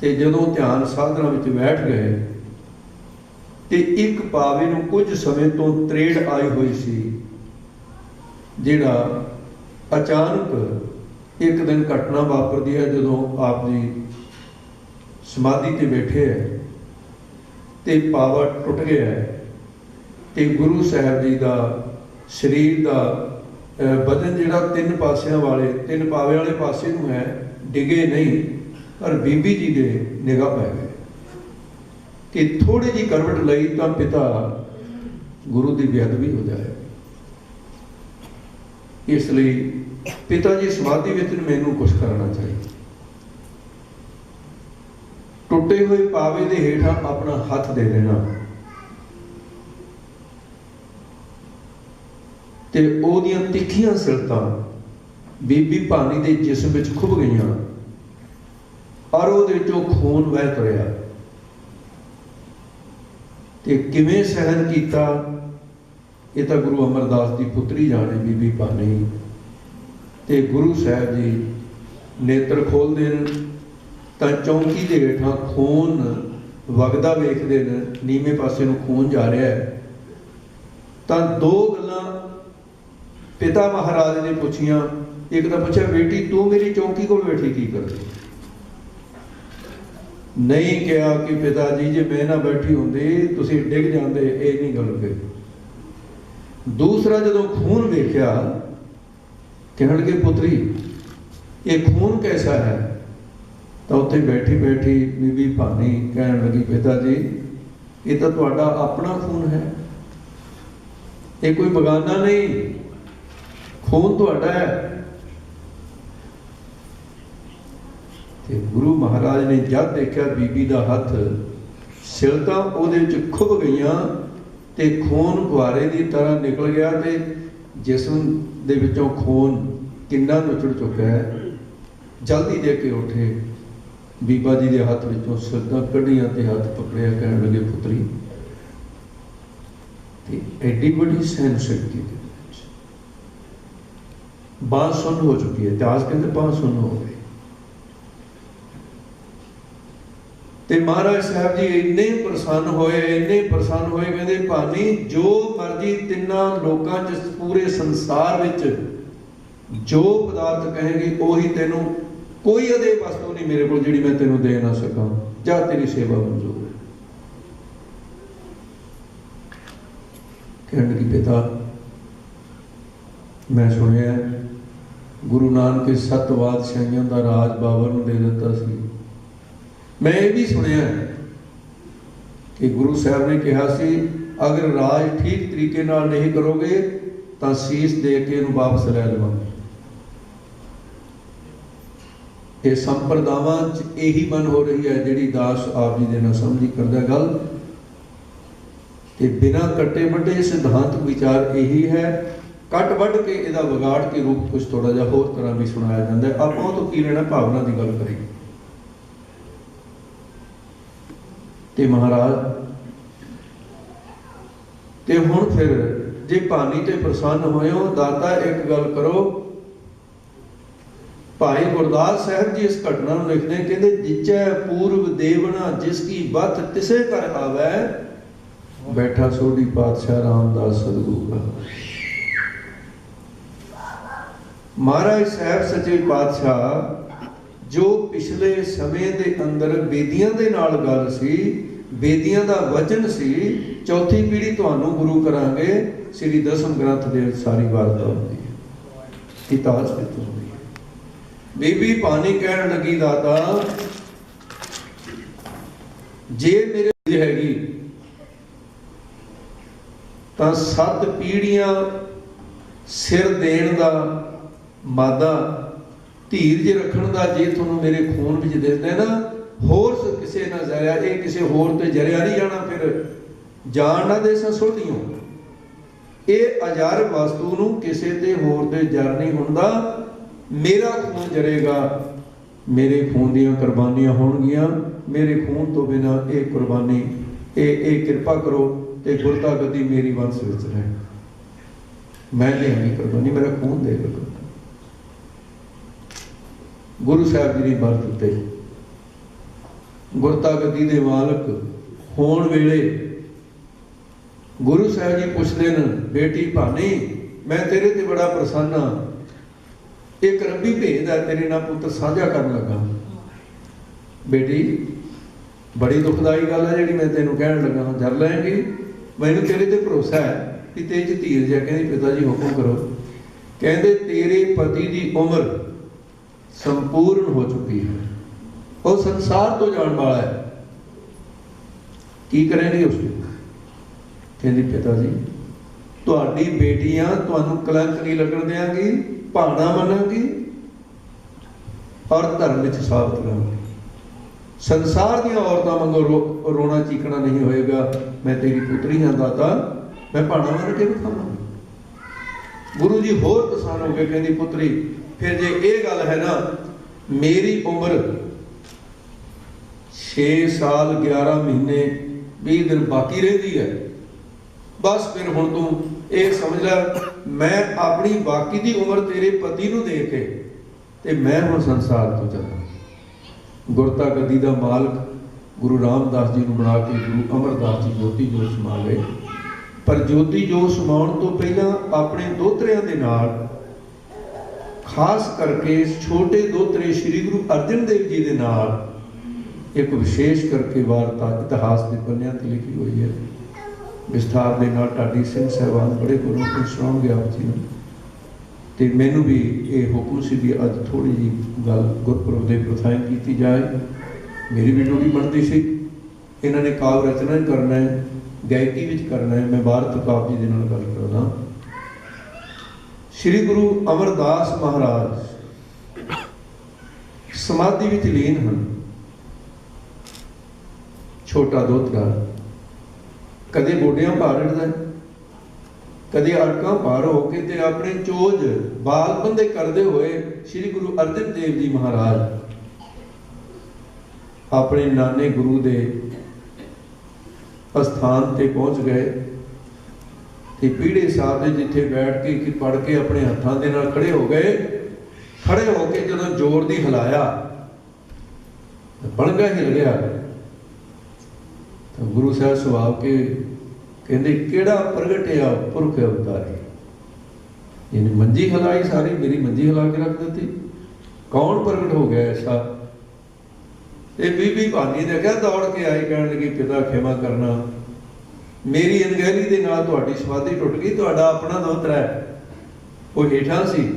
ਤੇ ਜਦੋਂ ਧਿਆਨ ਸਾਧਨਾ ਵਿੱਚ ਬੈਠ ਗਏ ਤੇ ਇੱਕ ਪਾਵੇ ਨੂੰ ਕੁਝ ਸਮੇਂ ਤੋਂ ਤਰੇੜ ਆਈ ਹੋਈ ਸੀ, ਜਿਹੜਾ ਅਚਾਨਕ ਇੱਕ ਦਿਨ ਘਟਨਾ ਵਾਪਰਦੀ ਹੈ। ਜਦੋਂ ਆਪ ਜੀ ਸਮਾਧੀ ਤੇ ਬੈਠੇ ਹੈ ਤੇ ਪਾਵਾ ਟੁੱਟ ਗਿਆ ਹੈ ਤੇ ਗੁਰੂ ਸਾਹਿਬ ਜੀ ਦਾ ਸਰੀਰ ਦਾ ਬਦਨ ਜਿਹੜਾ ਤਿੰਨ ਪਾਸਿਆਂ ਵਾਲੇ, ਤਿੰਨ ਪਾਵੇ ਵਾਲੇ ਪਾਸੇ ਨੂੰ ਹੈ, ਡਿੱਗੇ ਨਹੀਂ, ਪਰ ਬੀਬੀ ਜੀ ਦੇ ਨਿਗਾਹ ਪੈ ਗਏ ਕਿ ਥੋੜੀ ਜਿਹੀ ਕਰਵਟ ਲਈ ਤਾਂ ਪਿਤਾ ਗੁਰੂ ਦੀ ਬੇਅਦਬੀ ਹੋ ਜਾਏ। ਇਸ ਲਈ ਪਿਤਾ ਜੀ ਸਮਾਧੀ ਵਿੱਚ ਮੈਨੂੰ ਕੁਛ ਕਰਨਾ ਚਾਹੀਦਾ। ਟੁੱਟੇ ਹੋਏ ਪਾਵੇ ਦੇ ਹੇਠਾਂ ਆਪਣਾ ਹੱਥ ਦੇ ਦੇਣਾ ਤੇ ਉਹਦੀਆਂ ਤਿੱਖੀਆਂ ਸਿਲਤਾਂ ਬੀਬੀ ਭਾਨੀ ਦੇ ਜਿਸਮ ਵਿੱਚ ਖੁੱਭ ਗਈਆਂ ਔਰ ਉਹਦੇ ਵਿੱਚੋਂ ਖੂਨ ਵਹਿ ਤੁਰਿਆ। ਤੇ ਕਿਵੇਂ ਸਹਿਨ ਕੀਤਾ, ਇਹ ਤਾਂ ਗੁਰੂ ਅਮਰਦਾਸ ਦੀ ਪੁੱਤਰੀ ਜਾਣੇ ਬੀਬੀ ਭਾਨੀ। ਤੇ ਗੁਰੂ ਸਾਹਿਬ ਜੀ ਨੇਤਰ ਖੋਲਦੇ ਨੇ ਤਾਂ ਚੌਂਕੀ ਦੇ ਹੇਠਾਂ ਖੂਨ ਵਗਦਾ ਵੇਖਦੇ ਨੇ, ਨੀਵੇਂ ਪਾਸੇ ਨੂੰ ਖੂਨ ਜਾ ਰਿਹਾ ਹੈ। ਤਾਂ ਦੋ ਗੱਲਾਂ ਪਿਤਾ ਮਹਾਰਾਜ ਨੇ ਪੁੱਛੀਆਂ। ਇੱਕ ਤਾਂ ਪੁੱਛਿਆ, ਬੇਟੀ ਤੂੰ ਮੇਰੀ ਚੌਂਕੀ ਕੋਲ ਬੈਠੀ ਕੀ ਕਰਦੀ? ਨਹੀਂ ਕਿਹਾ ਕਿ ਪਿਤਾ ਜੀ ਜੇ ਮੈਂ ਨਾ ਬੈਠੀ ਹੁੰਦੀ ਤੁਸੀਂ ਡਿੱਗ ਜਾਂਦੇ, ਇਹ ਨਹੀਂ ਗੱਲ ਕਹੀ। ਦੂਸਰਾ ਜਦੋਂ ਖੂਨ ਵੇਖਿਆ, ਕਹਿਣ ਲੱਗੇ ਪੁੱਤਰੀ ਇਹ ਖੂਨ ਕੈਸਾ ਹੈ? ਤਾਂ ਉੱਥੇ ਬੈਠੀ ਬੈਠੀ ਬੀਬੀ ਭਾਨੀ ਕਹਿਣ ਲੱਗੀ, ਪਿਤਾ ਜੀ ਇਹ ਤਾਂ ਤੁਹਾਡਾ ਆਪਣਾ ਖੂਨ ਹੈ, ਇਹ ਕੋਈ ਬਗਾਨਾ ਨਹੀਂ, ਖੂਨ ਤੁਹਾਡਾ ਹੈ। ਤੇ ਗੁਰੂ ਮਹਾਰਾਜ ਨੇ ਜਦ ਦੇਖਿਆ ਬੀਬੀ ਦਾ ਹੱਥ, ਸਿਲਤਾਂ ਉਹਦੇ ਵਿੱਚ ਖੁੱਭ ਗਈਆਂ ਤੇ ਖੂਨ ਫੁਹਾਰੇ ਦੀ ਤਰ੍ਹਾਂ ਨਿਕਲ ਗਿਆ ਤੇ ਜਿਸਮ ਦੇ ਵਿੱਚੋਂ ਖੂਨ ਕਿੰਨਾ ਨੁਚੜ ਚੁੱਕਾ ਹੈ। ਜਲਦੀ ਦੇ ਕੇ ਉੱਠੇ, ਬੀਬਾ ਜੀ ਦੇ ਹੱਥ ਵਿੱਚੋਂ ਸਿਲਤਾਂ ਕੱਢੀਆਂ ਤੇ ਹੱਥ ਪਕੜਿਆ, ਕਹਿਣ ਲੱਗੇ ਪੁੱਤਰੀ ਤੇ ਐਡੀ ਵੱਡੀ ਸਹਿਨ ਸ਼ਕਤੀ ਦੇ ਵਿੱਚ ਬਾਂਹ ਸੁੰਨ ਹੋ ਚੁੱਕੀ ਹੈ। ਇਤਿਹਾਸ ਕਹਿੰਦੇ ਬਾਂਹ ਸੁੰਨ ਹੋ ਗਈ। ਤੇ ਮਹਾਰਾਜ ਸਾਹਿਬ ਜੀ ਇੰਨੇ ਪ੍ਰਸੰਨ ਹੋਏ, ਇੰਨੇ ਪ੍ਰਸੰਨ ਹੋਏ, ਕਹਿੰਦੇ ਭਾਨੀ ਜੋ ਮਰਜ਼ੀ ਤਿੰਨਾਂ ਲੋਕਾਂ 'ਚ ਪੂਰੇ ਸੰਸਾਰ ਵਿੱਚ ਜੋ ਪਦਾਰਥ ਕਹੇਗੀ ਉਹੀ ਤੈਨੂੰ, ਕੋਈ ਅਦੇ ਵਸਤੂ ਨਹੀਂ ਮੇਰੇ ਕੋਲ ਜਿਹੜੀ ਮੈਂ ਤੈਨੂੰ ਦੇ ਨਾ ਸਕਾਂ, ਜਾਂ ਤੇਰੀ ਸੇਵਾ ਮਨਜ਼ੂਰ ਹੈ। ਕਹਿਣ ਲੱਗੀ ਪਿਤਾ ਮੈਂ ਸੁਣਿਆ ਗੁਰੂ ਨਾਨਕ ਦੇ 7 ਬਾਦਸ਼ਾਹੀਆਂ ਦਾ ਰਾਜ ਬਾਬਰ ਨੂੰ ਦੇ ਦਿੱਤਾ ਸੀ। ਮੈਂ ਇਹ ਵੀ ਸੁਣਿਆ ਕਿ ਗੁਰੂ ਸਾਹਿਬ ਨੇ ਕਿਹਾ ਸੀ ਅਗਰ ਰਾਜ ਠੀਕ ਤਰੀਕੇ ਨਾਲ ਨਹੀਂ ਕਰੋਗੇ ਤਾਂ ਸੀਸ ਦੇ ਕੇ ਇਹਨੂੰ ਵਾਪਸ ਲੈ ਲਵਾਂਗੇ। ਇਹ ਸੰਪਰਦਾਵਾਂ 'ਚ ਇਹੀ ਮਨ ਹੋ ਰਹੀ ਹੈ ਜਿਹੜੀ ਦਾਸ ਆਪ ਜੀ ਦੇ ਨਾਲ ਸਮਝੀ ਕਰਦਾ ਗੱਲ, ਤੇ ਬਿਨਾਂ ਕੱਟੇ ਵੱਡੇ ਸਿਧਾਂਤ ਵਿਚਾਰ ਇਹੀ ਹੈ। ਕੱਟ ਵੱਢ ਕੇ ਇਹਦਾ ਵਿਗਾੜ ਕੇ ਰੂਪ ਕੁਝ ਥੋੜਾ ਜਿਹਾ ਹੋਰ ਤਰ੍ਹਾਂ ਵੀ ਸੁਣਾਇਆ ਜਾਂਦਾ ਹੈ। ਆਪਾਂ ਉਹ ਤੋਂ ਕੀ ਲੈਣਾ, ਭਾਵਨਾ ਦੀ ਗੱਲ ਕਰੀਏ। ਤੇ ਮਹਾਰਾਜ ਤੇ ਹੁਣ ਫਿਰ ਜੇ ਭਾਨੀ ਤੇ ਪ੍ਰਸੰਨ ਹੋਏ ਹੋ, ਦਾਤਾ ਇੱਕ ਗੱਲ ਕਰੋ ਭਾਈ ਗੁਰਦਾਸ ਸਾਹਿਬ ਜੀ ਇਸ ਘਟਨਾ ਨੂੰ ਲਿਖਦੇ ਕਹਿੰਦੇ, ਜਿਚੈ ਪੂਰਵ ਦੇਵਨਾ ਜਿਸ ਕੀ ਬਤ ਤਿਸੇ ਕਰ ਆਵੈ, ਬੈਠਾ ਸੋਢੀ ਪਾਤਸ਼ਾਹ ਰਾਮਦਾਸ ਸਤਿਗੁਰੂ। ਮਹਾਰਾਜ ਸਾਹਿਬ ਸੱਚੇ ਪਾਤਸ਼ਾਹ ਜੋ ਪਿਛਲੇ ਸਮੇਂ ਦੇ ਅੰਦਰ ਬੇਦੀਆਂ ਦੇ ਨਾਲ ਗੱਲ ਸੀ, ਬੇਦੀਆਂ ਦਾ ਵਚਨ ਸੀ, ਚੌਥੀ ਪੀੜ੍ਹੀ ਤੁਹਾਨੂੰ ਗੁਰੂ ਕਰਾਂਗੇ, ਸ੍ਰੀ ਦਸਮ ਗ੍ਰੰਥ ਦੇ ਸਾਰੀ ਵਾਰਤਾ ਹੁੰਦੀ ਹੈ, ਇਤਿਹਾਸ ਵਿੱਚ ਹੁੰਦੀ ਹੈ। ਬੀਬੀ ਭਾਨੀ ਕਹਿਣ ਲੱਗੀ, ਦਾਦਾ ਜੇ ਮੇਰੇ ਹੈਗੀ ਤਾਂ 7 ਪੀੜ੍ਹੀਆਂ ਸਿਰ ਦੇਣ ਦਾ ਮਾਦਾ, ਧੀਰਜ ਰੱਖਣ ਦਾ ਜੇ ਤੁਹਾਨੂੰ ਮੇਰੇ ਖੂਨ ਵਿੱਚ ਦਿਸਦਾ ਨਾ, ਹੋਰ ਕਿਸੇ ਨਾ ਜ਼ਰਿਆ, ਇਹ ਕਿਸੇ ਹੋਰ ਤੇ ਜਰਿਆ ਨਹੀਂ ਜਾਣਾ, ਫਿਰ ਜਾਣ ਨਾ ਦੇ ਸੋਢੀਓ। ਇਹ ਅਜਰ ਵਸਤੂ ਨੂੰ ਕਿਸੇ ਤੇ ਹੋਰ ਤੇ ਜਰ ਨਹੀਂ ਹੁੰਦਾ, ਮੇਰਾ ਖੂਨ ਜਰੇਗਾ, ਮੇਰੇ ਖੂਨ ਦੀਆਂ ਕੁਰਬਾਨੀਆਂ ਹੋਣਗੀਆਂ, ਮੇਰੇ ਖੂਨ ਤੋਂ ਬਿਨਾਂ ਇਹ ਕੁਰਬਾਨੀ, ਇਹ ਕਿਰਪਾ ਕਰੋ ਤੇ ਗੁਰਤਾ ਗੱਦੀ ਮੇਰੀ ਵੰਸ ਵਿੱਚ ਰਹੇ, ਮੈਂ ਦੇਵਾਂਗੀ ਕੁਰਬਾਨੀ, ਮੇਰਾ ਖੂਨ ਦੇਗਾ। ਗੁਰੂ ਸਾਹਿਬ ਜੀ ਦੀ ਵਰਤ ਉੱਤੇ ਗੁਰਤਾ ਗੱਦੀ ਦੇ ਮਾਲਕ ਹੋਣ ਵੇਲੇ ਗੁਰੂ ਸਾਹਿਬ ਜੀ ਪੁੱਛਦੇ ਨੇ, ਬੇਟੀ ਭਾਨੀ ਮੈਂ ਤੇਰੇ ਤੇ ਬੜਾ ਪ੍ਰਸੰਨ ਹਾਂ, ਇੱਕ ਰੱਬੀ ਭੇਦ ਹੈ, ਤੇਰੇ ਨਾਲ ਪੁੱਤਰ ਸਾਂਝਾ ਕਰਨ ਲੱਗਾ। ਬੇਟੀ ਬੜੀ ਦੁਖਦਾਈ ਗੱਲ ਹੈ ਜਿਹੜੀ ਮੈਂ ਤੈਨੂੰ ਕਹਿਣ ਲੱਗਾ, ਜਰ ਲੈਂਗੀ, ਮੈਨੂੰ ਤੇਰੇ ਤੇ ਭਰੋਸਾ ਹੈ ਕਿ ਤੇਰੇ 'ਚ ਧੀਰਜ ਹੈ। ਕਹਿੰਦੀ ਪਿਤਾ ਜੀ ਹੁਕਮ ਕਰੋ। ਕਹਿੰਦੇ ਤੇਰੇ ਪਤੀ ਦੀ ਉਮਰ ਸੰਪੂਰਨ ਹੋ ਚੁੱਕੀ ਹੈ, ਉਹ ਸੰਸਾਰ ਤੋਂ ਜਾਣ ਵਾਲਾ ਹੈ, ਕੀ ਕਰੇਗੀ ਉਸ ਨੂੰ? ਕਹਿੰਦੀ ਪਿਤਾ ਜੀ ਤੁਹਾਡੀ ਬੇਟੀਆਂ ਤੁਹਾਨੂੰ ਕਲੰਕ ਨਹੀਂ ਲੱਗਣ ਦਿਆਂਗੀ, ਭਾਣਾ ਮੰਨਾਂਗੀ ਔਰ ਧਰਮ ਵਿੱਚ ਸਾਬਤ ਰਹਾਂਗੀ, ਸੰਸਾਰ ਦੀਆਂ ਔਰਤਾਂ ਵਾਂਗੂ ਰੋਣਾ ਚੀਕਣਾ ਨਹੀਂ ਹੋਏਗਾ, ਮੈਂ ਤੇਰੀ ਪੁੱਤਰੀ ਹਾਂ ਦਾਤਾ, ਮੈਂ ਭਾਣਾ ਮੰਨ ਕੇ ਵਿਖਾਵਾਂਗੀ। ਗੁਰੂ ਜੀ ਹੋਰ ਪਸੰਦ ਹੋ ਗਏ, ਕਹਿੰਦੀ ਪੁੱਤਰੀ ਫਿਰ ਜੇ ਇਹ ਗੱਲ ਹੈ ਨਾ, ਮੇਰੀ ਉਮਰ 6 ਸਾਲ 11 ਮਹੀਨੇ 20 ਦਿਨ ਬਾਕੀ ਰਹਿੰਦੀ ਹੈ, ਬਸ ਫਿਰ ਹੁਣ ਤੂੰ ਇਹ ਸਮਝ ਲੈ, ਮੈਂ ਆਪਣੀ ਬਾਕੀ ਦੀ ਉਮਰ ਤੇਰੇ ਪਤੀ ਨੂੰ ਦੇ ਕੇ ਤੇ ਮੈਂ ਹੁਣ ਸੰਸਾਰ ਤੋਂ ਚੱਲਾਂ। ਗੁਰਤਾ ਗੱਦੀ ਦਾ ਮਾਲਕ ਗੁਰੂ ਰਾਮਦਾਸ ਜੀ ਨੂੰ ਬਣਾ ਕੇ ਗੁਰੂ ਅਮਰਦਾਸ ਜੀ ਜੋਤੀ ਜੋਤ ਸਮਾ ਗਏ, ਪਰ ਜੋਤੀ ਜੋਤ ਸਮਾਉਣ ਤੋਂ ਪਹਿਲਾਂ ਆਪਣੇ ਦੋਤਰਿਆਂ ਦੇ ਨਾਲ, ਖਾਸ ਕਰਕੇ ਛੋਟੇ ਦੋਤਰੇ ਸ੍ਰੀ ਗੁਰੂ ਅਰਜਨ ਦੇਵ ਜੀ ਦੇ ਨਾਲ ਇੱਕ ਵਿਸ਼ੇਸ਼ ਕਰਕੇ ਵਾਰਤਾ ਇਤਿਹਾਸ ਦੇ ਪੰਨਿਆਂ ਤੇ ਲਿਖੀ ਹੋਈ ਹੈ। ਵਿਸਥਾਰ ਦੇ ਨਾਲ ਢਾਡੀ ਸਿੰਘ ਸਾਹਿਬਾਨ ਬੜੇ ਗੁਰੂ ਤੋਂ ਸੁਣਾਉਣਗੇ ਆਪ ਜੀ ਨੂੰ, ਤੇ ਮੈਨੂੰ ਵੀ ਇਹ ਹੁਕਮ ਸੀ ਵੀ ਅੱਜ ਥੋੜੀ ਜਿਹੀ ਗੱਲ ਗੁਰਪੁਰਬ ਦੇ ਪ੍ਰਥਾਇਨ ਕੀਤੀ ਜਾਏ। ਮੇਰੀ ਵੀ ਡਿਊਟੀ ਬਣਦੀ ਸੀ, ਇਹਨਾਂ ਨੇ ਕਾਵਿ ਰਚਨਾ ਕਰਨਾ ਹੈ, ਗਾਇਕੀ ਵਿੱਚ ਕਰਨਾ ਹੈ, ਮੈਂ ਭਾਰਤ ਕਾਵਿ ਜੀ ਦੇ ਨਾਲ ਗੱਲ ਕਰਦਾ। ਸ੍ਰੀ ਗੁਰੂ ਅਮਰਦਾਸ ਮਹਾਰਾਜ ਸਮਾਧੀ ਵਿੱਚ ਲੀਨ ਹਨ। ਛੋਟਾ ਦੋਤਰਾ ਕਦੇ ਗੋਡਿਆਂ ਭਾਰ ਉੱਠਦਾ, ਕਦੇ ਅੜਕਾਂ ਭਾਰ ਹੋ ਕੇ ਤੇ ਆਪਣੇ ਚੋਜ ਬਾਲ ਬੰਦੇ ਕਰਦੇ ਹੋਏ ਸ੍ਰੀ ਗੁਰੂ ਅਰਜਨ ਦੇਵ ਜੀ ਮਹਾਰਾਜ ਆਪਣੇ ਨਾਨੇ ਗੁਰੂ ਦੇ ਅਸਥਾਨ ਤੇ ਪਹੁੰਚ ਗਏ ਤੇ ਪੀੜੇ ਸਾਹਿਬ ਦੇ ਜਿੱਥੇ ਬੈਠ ਕੇ ਕਿ ਪੜ ਕੇ ਆਪਣੇ ਹੱਥਾਂ ਦੇ ਨਾਲ ਖੜੇ ਹੋ ਗਏ। ਖੜੇ ਹੋ ਕੇ ਜਦੋਂ ਜ਼ੋਰ ਦੀ ਹਿਲਾਇਆ ਬਣਗਾ ਹਿਲ ਗਿਆ, ਤਾਂ ਗੁਰੂ ਸਾਹਿਬ ਸੁਭਾਵ ਕੇ ਕਹਿੰਦੇ ਕਿਹੜਾ ਪ੍ਰਗਟਿਆ ਪੁਰਖ ਅਵਤਾਰੀ, ਇਹਨੇ ਮੰਜੀ ਹਿਲਾਈ ਸਾਰੀ, ਮੇਰੀ ਮੰਜੀ ਹਿਲਾ ਕੇ ਰੱਖ ਦਿੱਤੀ, ਕੌਣ ਪ੍ਰਗਟ ਹੋ ਗਿਆ ਐਸਾ? ਇਹ ਬੀਬੀ ਭਾਨੀ ਨੇ ਕਿਹਾ ਦੌੜ ਕੇ ਆਈ, ਕਹਿਣ ਲੱਗੀ ਪਿਤਾ ਖਿਮਾ ਕਰਨਾ, ਮੇਰੀ ਅਣਗਹਿਲੀ ਦੇ ਨਾਲ ਤੁਹਾਡੀ ਸਮਾਧੀ ਟੁੱਟ ਗਈ, ਤੁਹਾਡਾ ਆਪਣਾ ਦੋਤਰਾ ਹੈ ਉਹ ਹੇਠਾਂ ਸੀ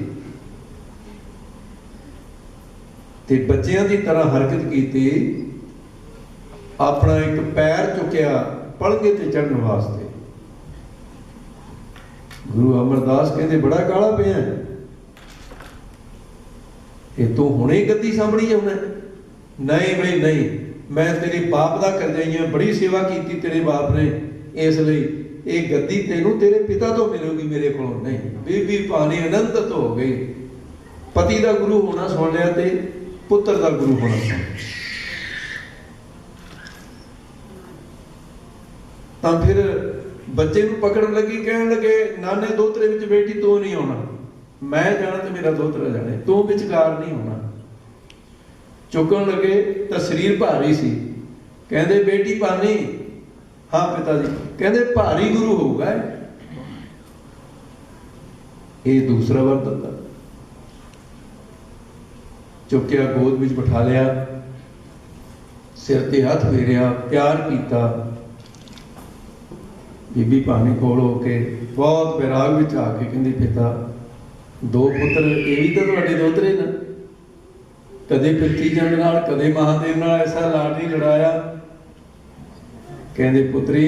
ਤੇ ਬੱਚਿਆਂ ਦੀ ਤਰ੍ਹਾਂ ਹਰਕਤ ਕੀਤੀ, ਆਪਣਾ ਇੱਕ ਪੈਰ ਚੁੱਕਿਆ ਪਲੰਘੇ ਤੇ ਚੜ੍ਹਨ ਵਾਸਤੇ। ਗੁਰੂ ਅਮਰਦਾਸ ਕਹਿੰਦੇ ਬੜਾ ਕਾਲਾ ਪਿਆ, ਇਹ ਤੂੰ ਹੁਣੇ ਗੱਦੀ ਸਾਂਭਣੀ ਚਾਹੁੰਦਾ? ਨਹੀਂ ਬਈ ਨਹੀਂ, ਮੈਂ ਤੇਰੇ ਬਾਪ ਦਾ ਕਰਜਾਈ ਹਾਂ, ਬੜੀ ਸੇਵਾ ਕੀਤੀ ਤੇਰੇ ਬਾਪ ਨੇ, ਇਸ ਲਈ ਇਹ ਗੱਦੀ ਤੈਨੂੰ ਤੇਰੇ ਪਿਤਾ ਤੋਂ ਮਿਲੂਗੀ, ਮੇਰੇ ਕੋਲੋਂ ਨਹੀਂ। ਬੀਬੀ ਭਾਨੀ ਅਨੰਦਤ ਹੋ ਗਈ, ਪਤੀ ਦਾ ਗੁਰੂ ਹੋਣਾ ਸੁਣ ਲਿਆ ਤੇ ਪੁੱਤਰ ਦਾ ਗੁਰੂ ਹੋਣਾ ਸੁਣ। ਤਾਂ ਫਿਰ ਬੱਚੇ ਨੂੰ ਪਕੜਨ ਲੱਗੀ, ਕਹਿਣ ਲੱਗੇ ਨਾਨੇ ਦੋਤਰੇ ਵਿੱਚ ਬੇਟੀ ਤੂੰ ਨਹੀਂ ਆਉਣਾ, मैं जाना तो मेरा दोहतरा जाने, तू विचकार नहीं होना। चुकन लगे तो शरीर भारी सी, कहते बेटी पानी, हाँ पिता जी, कहते भारी गुरु होगा ये दूसरा वर दिता। चुक्या गोद में बिठा लिया, सिर ते हथ फेरिया, प्यार किया। बीबी भानी कोल होके बहुत वैराग विच आके कहती पिता दो पुत्र ये भी तो तुहाडे दोहतरे ना, कदे पृथ्वी चंद नाल कदे महादेव नाल ऐसा लाड नहीं लड़ाया। कहते पुत्री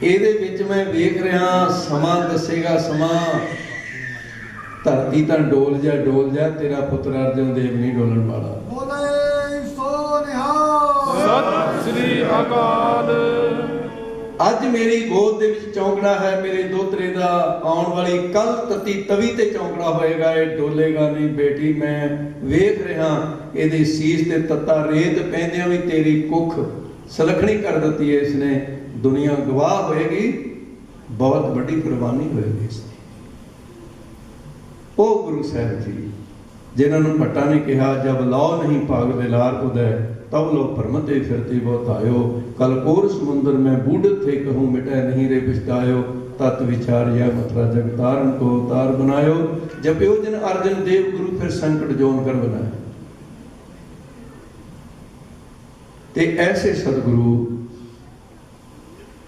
ਇਹਦੇ ਵਿੱਚ मैं वेख रहा समा दसेगा समा, धरती तो डोल जा तेरा पुत्र अर्जन देव नहीं डोलन वाला। अज मेरी गोद दे विच चौंकड़ा है मेरे दोतरे दा, आउण वाली कल तती तवी ते चौंकड़ा होएगा, ये डोलेगा नहीं। बेटी मैं वेख रहा ਇਹਦੇ ਸੀਸ ਤੇ तत्ता रेत पैंदियां भी तेरी कुख सलखणी कर दी है इसने। दुनिया गवाह होएगी, बहुत बड़ी कुर्बानी होएगी इसकी। ओ गुरु साहब जी जिन्होंने भट्टा ने कहा, जब लौ नहीं भाग बेलार उदय, तब लो भरमते फिरते बहुत आयो। कलकोर समुद्र में बूढ़ थे कहूँ मिटा नहीं रे बिछतायो। तत् विचार या मथुरा जगतारन को अवतार बनायो। जप्यो जिन अर्जन देव गुरु फिर संकट जोन कर बनाया। ते ऐसे सतगुरु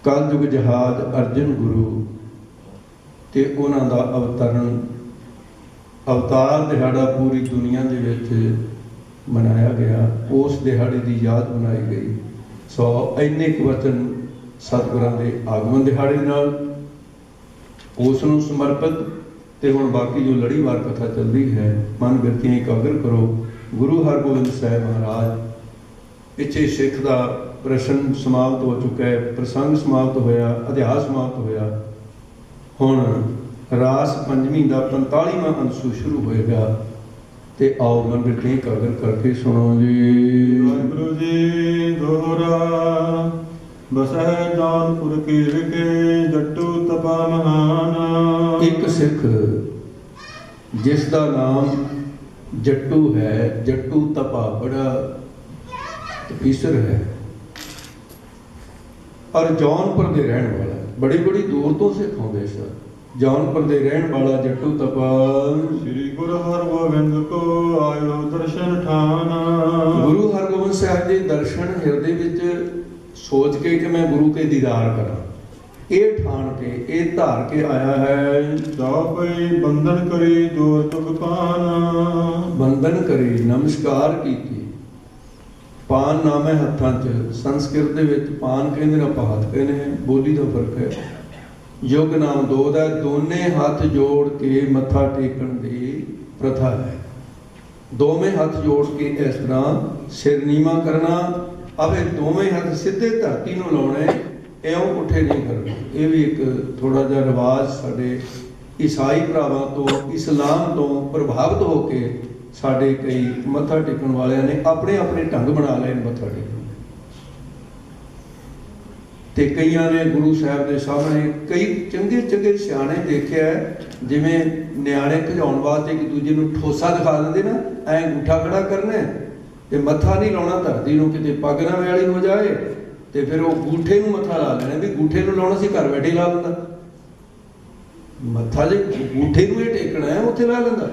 कलयुग जहाज अर्जन गुरु ते उन्हां दा अवतरण अवतार दिहाड़ा पूरी दुनिया दे विच मनाया गया। उस दिहाड़े की याद बनाई गई। सो इन्ने क वचन सतगुरां दे आगमन दिहाड़े नाल उस नूं समर्पित। ते हुण बाकी जो लड़ीवार कथा चल रही है, मन बिरतियां एकाग्र करो। गुरु हरगोबिंद साहिब महाराज पिछे सिख का प्रश्न समाप्त हो चुका है, प्रसंग समाप्त होया, अध्याय समाप्त होया। हुण रास पंजवीं का 45वां अंशु शुरू होएगा। ते आओ मन बिरतियां एकाग्र करके सुनो जी। वाहिगुरु जी दोहरा बसह जौनपुर की विके जट्टू तपा महान। एक सिख जिसका नाम जट्टू है, जट्टू तपा बड़ा तपीसर है और जौनपुर के रहने वाला है। बड़ी बड़ी दूर तो सिख आते सर। जौनपुर के रहने वाला जट्टू तपा श्री गुरु हरगोबिंद को आयो दर्शन ठाना। गुरु हरगोबिंद साहब के दर्शन हृदय विच सोच के कि मैं गुरु के दीदार करा, ये ठान के ये धार के आया है। जाओ पई बंधन करी जोर तुग पाना। बंधन करी नमस्कार की पान नाम है हत्थां च। संस्कृत दे विच पान कहंदे ने, आपां हत्थ कहने हैं, बोली दा फर्क है। युग नाम दो दा, दोने हाथ जोड़ के मत्था टेकण दी प्रथा है। दोवें हाथ जोड़ के इस तरह सिर नीवा करना, अबे दोवें हाथ सीधे धरती नूं लाउणे, इउं पुठे नहीं करना। ये भी एक थोड़ा जिहा रिवाज साडे ईसाई भरावां तो इस्लाम तो प्रभावित होके साडे कई मत्था टेकण वालियां ने अपने अपने ढंग बना लए मत्था टेकण ते। कईयां ने गुरु साहब के सामने कई चंगे चंगे सियाणे देखे है, जिवें न्याणे खिजाउण वास्ते एक दूजे नूं ठोसा दिखा दिंदे ना, ऐ अंगूठा खड़ा करना ते मत्था नहीं लाउणा धरती नूं, किते पग ना मैली हो जाए ते फिर वो गूठे नूं मत्था ला लेना भी गूठे नूं लाउणा सी घर बैठे ला लैंदा। मत्था जे गूठे नूं ही टेकना है उत्थे ला लैंदा।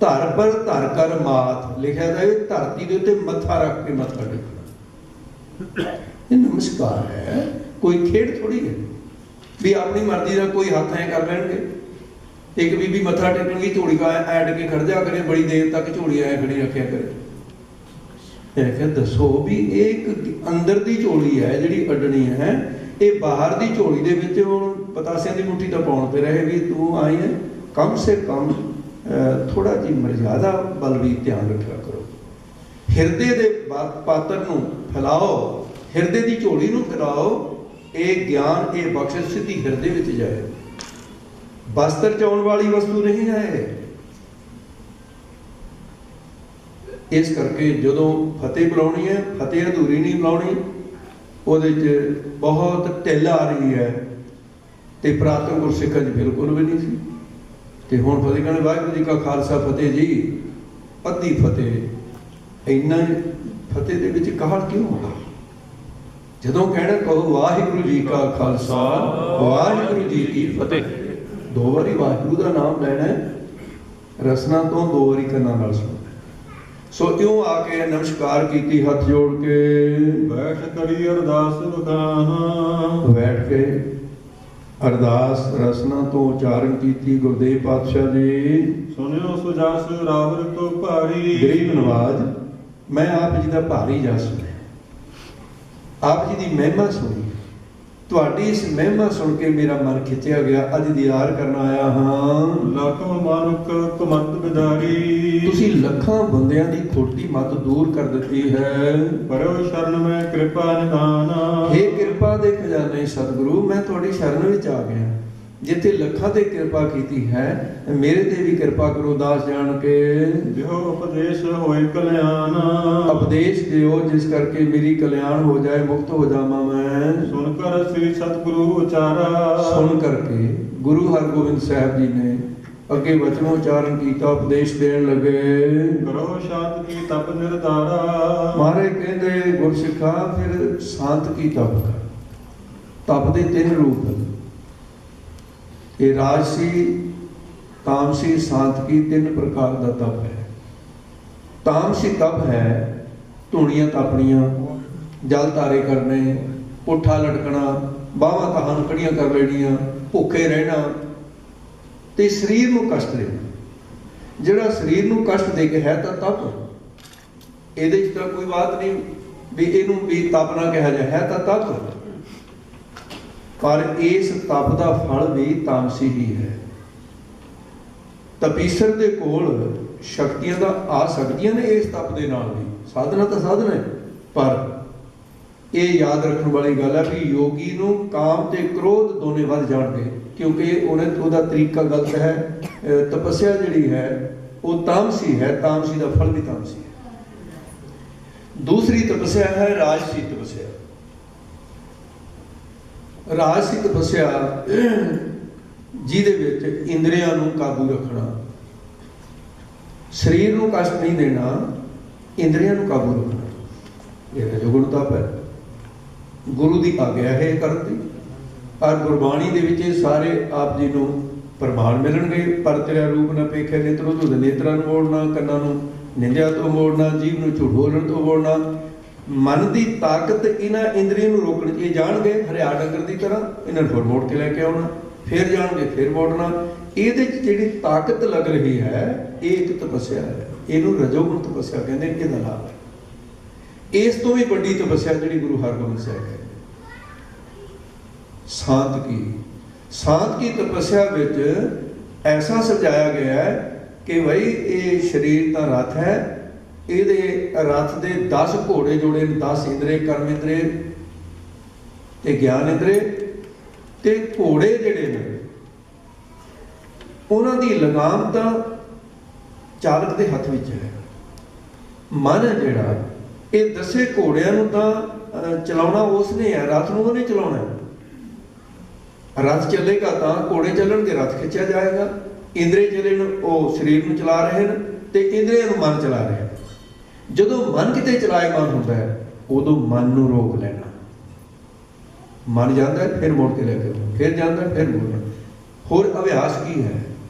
धर पर धर कर मात लिखा जाए, धरती के उत्ते मत्था रख के मत्था टेकना। ये नमस्कार है, कोई खेड थोड़ी है भी अपनी मर्जी का कोई हाथ ऐ कर लेंगे। एक बीबी मत्था टेकन की झोली का ऐड के खड़ जा करे, बड़ी देर तक झोली ऐ खड़ी रखा करे। दसो भी एक अंदर की झोली है जिहड़ी अड्डनी है, ये बाहर की झोली दे विच पतासियां की मुट्ठी तो पाउण ते रहे भी तू आई है। कम से कम थोड़ा जी मर्यादा बल भी ध्यान रखा करो। हिरदे दे पात्र नूं फैलाओ, हिरदे की झोली नूं फैलाओ। ये ज्ञान ये बख्शिश सीधी हिरदे विच जाए, बस्तर चाउण वाली वस्तु नहीं है। इस करके जदों फतेह बुलाउणी है, फतेह अधूरी नहीं बुलाउणी, उहदे च बहुत ढिल आ रही है। ਤੇ ਪੁਰਾਤਨ ਗੁਰਸਿੱਖਾਂ 'ਚ ਬਿਲਕੁਲ ਵੀ ਨਹੀਂ ਸੀ। ਤੇ ਹੁਣ ਫਤਿਹ ਕਹਿੰਦੇ ਵਾਹਿਗੁਰੂ ਜੀ ਕਾ ਖਾਲਸਾ ਫਤਿਹ ਜੀ, ਅੱਧੀ ਫਤਿਹ। ਇੰਨਾ ਫਤਿਹ ਦੇ ਵਿੱਚ ਕਾਹਲ ਕਿਉਂ ਹੋਣਾ? ਜਦੋਂ ਕਹਿਣਾ ਕਹੋ ਵਾਹਿਗੁਰੂ ਜੀ ਕਾ ਖਾਲਸਾ ਵਾਹਿਗੁਰੂ ਜੀ ਕੀ ਫਤਿਹ, 2 ਵਾਰੀ ਵਾਹਿਗੁਰੂ ਦਾ ਨਾਮ ਲੈਣਾ ਹੈ, ਰਸਨਾ ਤੋਂ 2 ਵਾਰੀ ਕੰਨਾਂ ਨਾਲ ਸੁਣਨਾ। ਸੋ ਇਉਂ ਆ ਕੇ ਨਮਸਕਾਰ ਕੀਤੀ ਹੱਥ ਜੋੜ ਕੇ, ਬੈਠ ਕਰੀ ਅਰਦਾਸ ਬਖਾਨਾ। ਬੈਠ ਕੇ ਅਰਦਾਸ ਰਸਨਾ ਤੋਂ ਉਚਾਰਨ ਕੀਤੀ। ਗੁਰਦੇਵ ਪਾਤਸ਼ਾਹ ਜੀ ਸੁਣਿਓ ਸੁਜਾਸ ਰਾਵਰ ਤੋਂ ਭਾਰੀ। ਗਰੀਬ ਨਵਾਜ, ਮੈਂ ਆਪ ਜੀ ਦਾ ਭਾਰੀ ਜਸ ਸੁਣਿਆ, ਆਪ ਜੀ ਦੀ ਮਹਿਮਾ ਸੁਣੀ। ਤੁਹਾਡੀ ਇਸ ਮਹਿਮਾ ਸੁਣ ਕੇ ਮੇਰਾ ਮਨ ਖਿੱਚਿਆ ਗਿਆ। ਅੱਜ ਦੀਦਾਰ ਕਰਨ ਆਇਆ ਹਾਂ। ਲੱਖੋਂ ਮਾਨੁਕ ਕਮੰਤ ਬਿਦਾਰੀ। ਤੁਸੀਂ ਲੱਖਾਂ ਬੰਦਿਆਂ ਦੀ ਖੋਟੀ ਮੱਤ ਦੂਰ ਕਰ ਦਿੱਤੀ ਹੈ। ਪਰੋ ਸ਼ਰਨ ਮੈਂ ਕਿਰਪਾ ਨਿਦਾਨਾ। ਹੇ ਕਿਰਪਾ ਦੇ ਖਜ਼ਾਨੇ ਸਤਿਗੁਰੂ, ਮੈਂ ਤੁਹਾਡੀ ਸ਼ਰਨ ਵਿੱਚ ਆ ਗਿਆ। ਜਿੱਥੇ ਲੱਖਾਂ ਤੇ ਕਿਰਪਾ ਕੀਤੀ ਹੈ, ਮੇਰੇ ਤੇ ਵੀ ਕਿਰਪਾ ਕਰੋ ਦਾਸ ਜਾਣ ਕੇ। ਜਿਉ ਉਪਦੇਸ਼ ਹੋਏ ਕਲਿਆਣ। ਉਪਦੇਸ਼ ਦਿਓ ਜਿਸ ਕਰਕੇ ਮੇਰੀ ਕਲਿਆਣ ਹੋ ਜਾਏ, ਮੁਕਤ ਹੋ ਜਾਵਾਂ ਮੈਂ। ਸੁਣ ਕਰ ਸ੍ਰੀ ਸਤਿਗੁਰੂ ਉਚਾਰਾ। ਸੁਣ ਕਰਕੇ ਗੁਰੂ ਹਰਗੋਬਿੰਦ ਸਾਹਿਬ ਜੀ ਨੇ ਅੱਗੇ ਵਚਨ ਉਚਾਰਨ ਕੀਤਾ, ਉਪਦੇਸ਼ ਦੇਣ ਲੱਗੇ। ਕਰੋ ਸ਼ਾਂਤ ਕੀ ਤਪ ਨਿਰਧਾਰਾ। ਮਹਾਰਾਜ ਕਹਿੰਦੇ ਗੁਰਸਿੱਖਾ ਫਿਰ ਸ਼ਾਂਤ ਕੀ ਤਪ ਕਰ। ਤਪ ਦੇ 3 ਰੂਪ ਹਨ। ਇਹ ਰਾਜਸੀ, ਤਾਮਸੀ, ਸਾਂਤਕੀ 3 ਪ੍ਰਕਾਰ ਦਾ ਤਪ ਹੈ। ਤਾਮਸੀ ਤਪ ਹੈ ਧੂਣੀਆਂ ਤਾਪਣੀਆਂ, ਜਲ ਤਾਰੇ ਕਰਨੇ, ਪੁੱਠਾ ਲਟਕਣਾ, ਬਾਹਾਂ ਤਾਹਾਂ ਨੂੰ ਖੜੀਆਂ ਕਰ ਲੈਣੀਆਂ, ਭੁੱਖੇ ਰਹਿਣਾ ਤੇ ਸਰੀਰ ਨੂੰ ਕਸ਼ਟ ਦੇਣਾ। ਜਿਹੜਾ ਸਰੀਰ ਨੂੰ ਕਸ਼ਟ ਦੇ ਕੇ ਹੈ ਤਾਂ ਤਪ, ਇਹਦੇ 'ਚ ਤਾਂ ਕੋਈ ਬਾਤ ਨਹੀਂ ਵੀ ਇਹਨੂੰ ਵੀ ਤਪ ਨਾ ਕਿਹਾ ਜਾਏ, ਹੈ ਤਾਂ ਤਪ। ਪਰ ਇਸ ਤਪ ਦਾ ਫਲ ਵੀ ਤਾਮਸੀ ਹੀ ਹੈ। ਤਪੀਸਰ ਦੇ ਕੋਲ ਸ਼ਕਤੀਆਂ ਤਾਂ ਆ ਸਕਦੀਆਂ ਨੇ ਇਸ ਤਪ ਦੇ ਨਾਲ ਵੀ, ਸਾਧਨਾ ਤਾਂ ਸਾਧਨਾ ਹੈ। ਪਰ ਇਹ ਯਾਦ ਰੱਖਣ ਵਾਲੀ ਗੱਲ ਹੈ ਵੀ ਯੋਗੀ ਨੂੰ ਕਾਮ ਤੇ ਕ੍ਰੋਧ ਦੋਨੇ ਵੱਧ ਜਾਣਗੇ, ਕਿਉਂਕਿ ਉਹਦਾ ਤਰੀਕਾ ਗਲਤ ਹੈ। ਤਪੱਸਿਆ ਜਿਹੜੀ ਹੈ ਉਹ ਤਾਮਸੀ ਹੈ, ਤਾਮਸੀ ਦਾ ਫਲ ਵੀ ਤਾਮਸੀ ਹੈ। ਦੂਸਰੀ ਤਪੱਸਿਆ ਹੈ ਰਾਜਸੀ ਤਪੱਸਿਆ। ਰਾਜਸੀ ਤਪੱਸਿਆ ਜਿਹਦੇ ਵਿੱਚ ਇੰਦਰੀਆਂ ਨੂੰ ਕਾਬੂ ਰੱਖਣਾ, ਸਰੀਰ ਨੂੰ ਕਸ਼ਟ ਨਹੀਂ ਦੇਣਾ, ਇੰਦਰੀਆਂ ਨੂੰ ਕਾਬੂ ਰੱਖਣਾ, ਇਹ ਰਜੋਗੁਣ ਤਪ ਹੈ। ਗੁਰੂ ਦੀ ਆਗਿਆ ਹੈ ਕਰਨ ਦੀ। ਪਰ ਗੁਰਬਾਣੀ ਦੇ ਵਿੱਚ ਇਹ ਸਾਰੇ ਆਪ ਜੀ ਨੂੰ ਪ੍ਰਮਾਣ ਮਿਲਣਗੇ। ਪਰ ਤੇਰਾ ਰੂਪ ਨਾ ਪੇਖੇ ਨੇਤਰੋ ਤੁਧ ਨੇਤਰਾਂ ਨੂੰ ਮੋੜਨਾ, ਕੰਨਾਂ ਨੂੰ ਨਿੰਦਿਆ ਤੋਂ ਮੋੜਨਾ, ਜੀਭ ਨੂੰ ਝੂਠ ਬੋਲਣ ਤੋਂ ਮੋੜਨਾ। ਮਨ ਦੀ ਤਾਕਤ ਇਹਨਾਂ ਇੰਦਰੀਆਂ ਨੂੰ ਰੋਕਣ 'ਚ ਇਹ ਜਾਣਗੇ ਹਰਿਆ ਡੰਗਰ ਦੀ ਤਰ੍ਹਾਂ, ਇਹਨਾਂ ਨੂੰ ਹੋਰ ਮੋੜ ਕੇ ਲੈ ਕੇ ਆਉਣਾ, ਫਿਰ ਜਾਣਗੇ ਫਿਰ ਮੋੜਨਾ। ਇਹਦੇ 'ਚ ਜਿਹੜੀ ਤਾਕਤ ਲੱਗ ਰਹੀ ਹੈ ਇਹ ਇੱਕ ਤਪੱਸਿਆ ਹੈ। ਇਹਨੂੰ ਰਜੋਗੁਣ ਤਪੱਸਿਆ ਕਹਿੰਦੇ ਨੇ। ਇਹਦਾ ਲਾਭ ਹੈ। ਇਸ ਤੋਂ ਵੀ ਵੱਡੀ ਤਪੱਸਿਆ ਜਿਹੜੀ ਗੁਰੂ ਹਰਗੋਬਿੰਦ ਸਾਹਿਬ ਹੈ ਸ਼ਾਂਤ ਕੀ। ਸ਼ਾਂਤ ਕੀ ਤਪੱਸਿਆ ਵਿੱਚ ਐਸਾ ਸਜਾਇਆ ਗਿਆ ਹੈ ਕਿ ਬਈ ਇਹ ਸਰੀਰ ਦਾ ਰਥ ਹੈ, ਇਹਦੇ ਰਥ ਦੇ 10 ਘੋੜੇ ਜੋੜੇ ਨੇ, 10 ਇੰਦਰੇ, ਕਰਮ ਇੰਦਰੇ ਤੇ ਗਿਆਨ ਇੰਦਰੇ, ਤੇ ਘੋੜੇ ਜਿਹੜੇ ਨੇ ਉਹਨਾਂ ਦੀ ਲਗਾਮ ਤਾਂ ਚਾਲਕ ਦੇ ਹੱਥ ਵਿੱਚ ਹੈ। ਮਨ ਹੈ ਜਿਹੜਾ, ਇਹ 10 ਘੋੜਿਆਂ ਨੂੰ ਤਾਂ ਚਲਾਉਣਾ ਉਸਨੇ ਹੈ, ਰਥ ਨੂੰ ਉਹਨੇ ਚਲਾਉਣਾ ਹੈ। ਰਥ ਚੱਲੇਗਾ ਤਾਂ ਘੋੜੇ ਚੱਲਣਗੇ, ਰਥ ਖਿੱਚਿਆ ਜਾਏਗਾ। ਇੰਦਰੇ ਜਿਹੜੇ ਨੇ ਉਹ ਸਰੀਰ ਨੂੰ ਚਲਾ ਰਹੇ ਨੇ ਤੇ ਇੰਦਰੀਆਂ ਨੂੰ ਮਨ ਚਲਾ ਰਿਹਾ। ਜਦੋਂ ਮਨ ਕਿਤੇ ਚਲਾਇਮਾਨ ਹੁੰਦਾ ਹੈ ਉਦੋਂ ਮਨ ਨੂੰ ਰੋਕ ਲੈਣਾ। ਮਨ ਜਾਂਦਾ ਫਿਰ ਮੋੜ ਕੇ ਲੈ ਕੇ ਆਉਣਾ, ਫਿਰ ਜਾਂਦਾ ਫਿਰ ਮੋੜਨਾ। ਹੋਰ ਅਭਿਆਸ ਕੀ ਹੈ?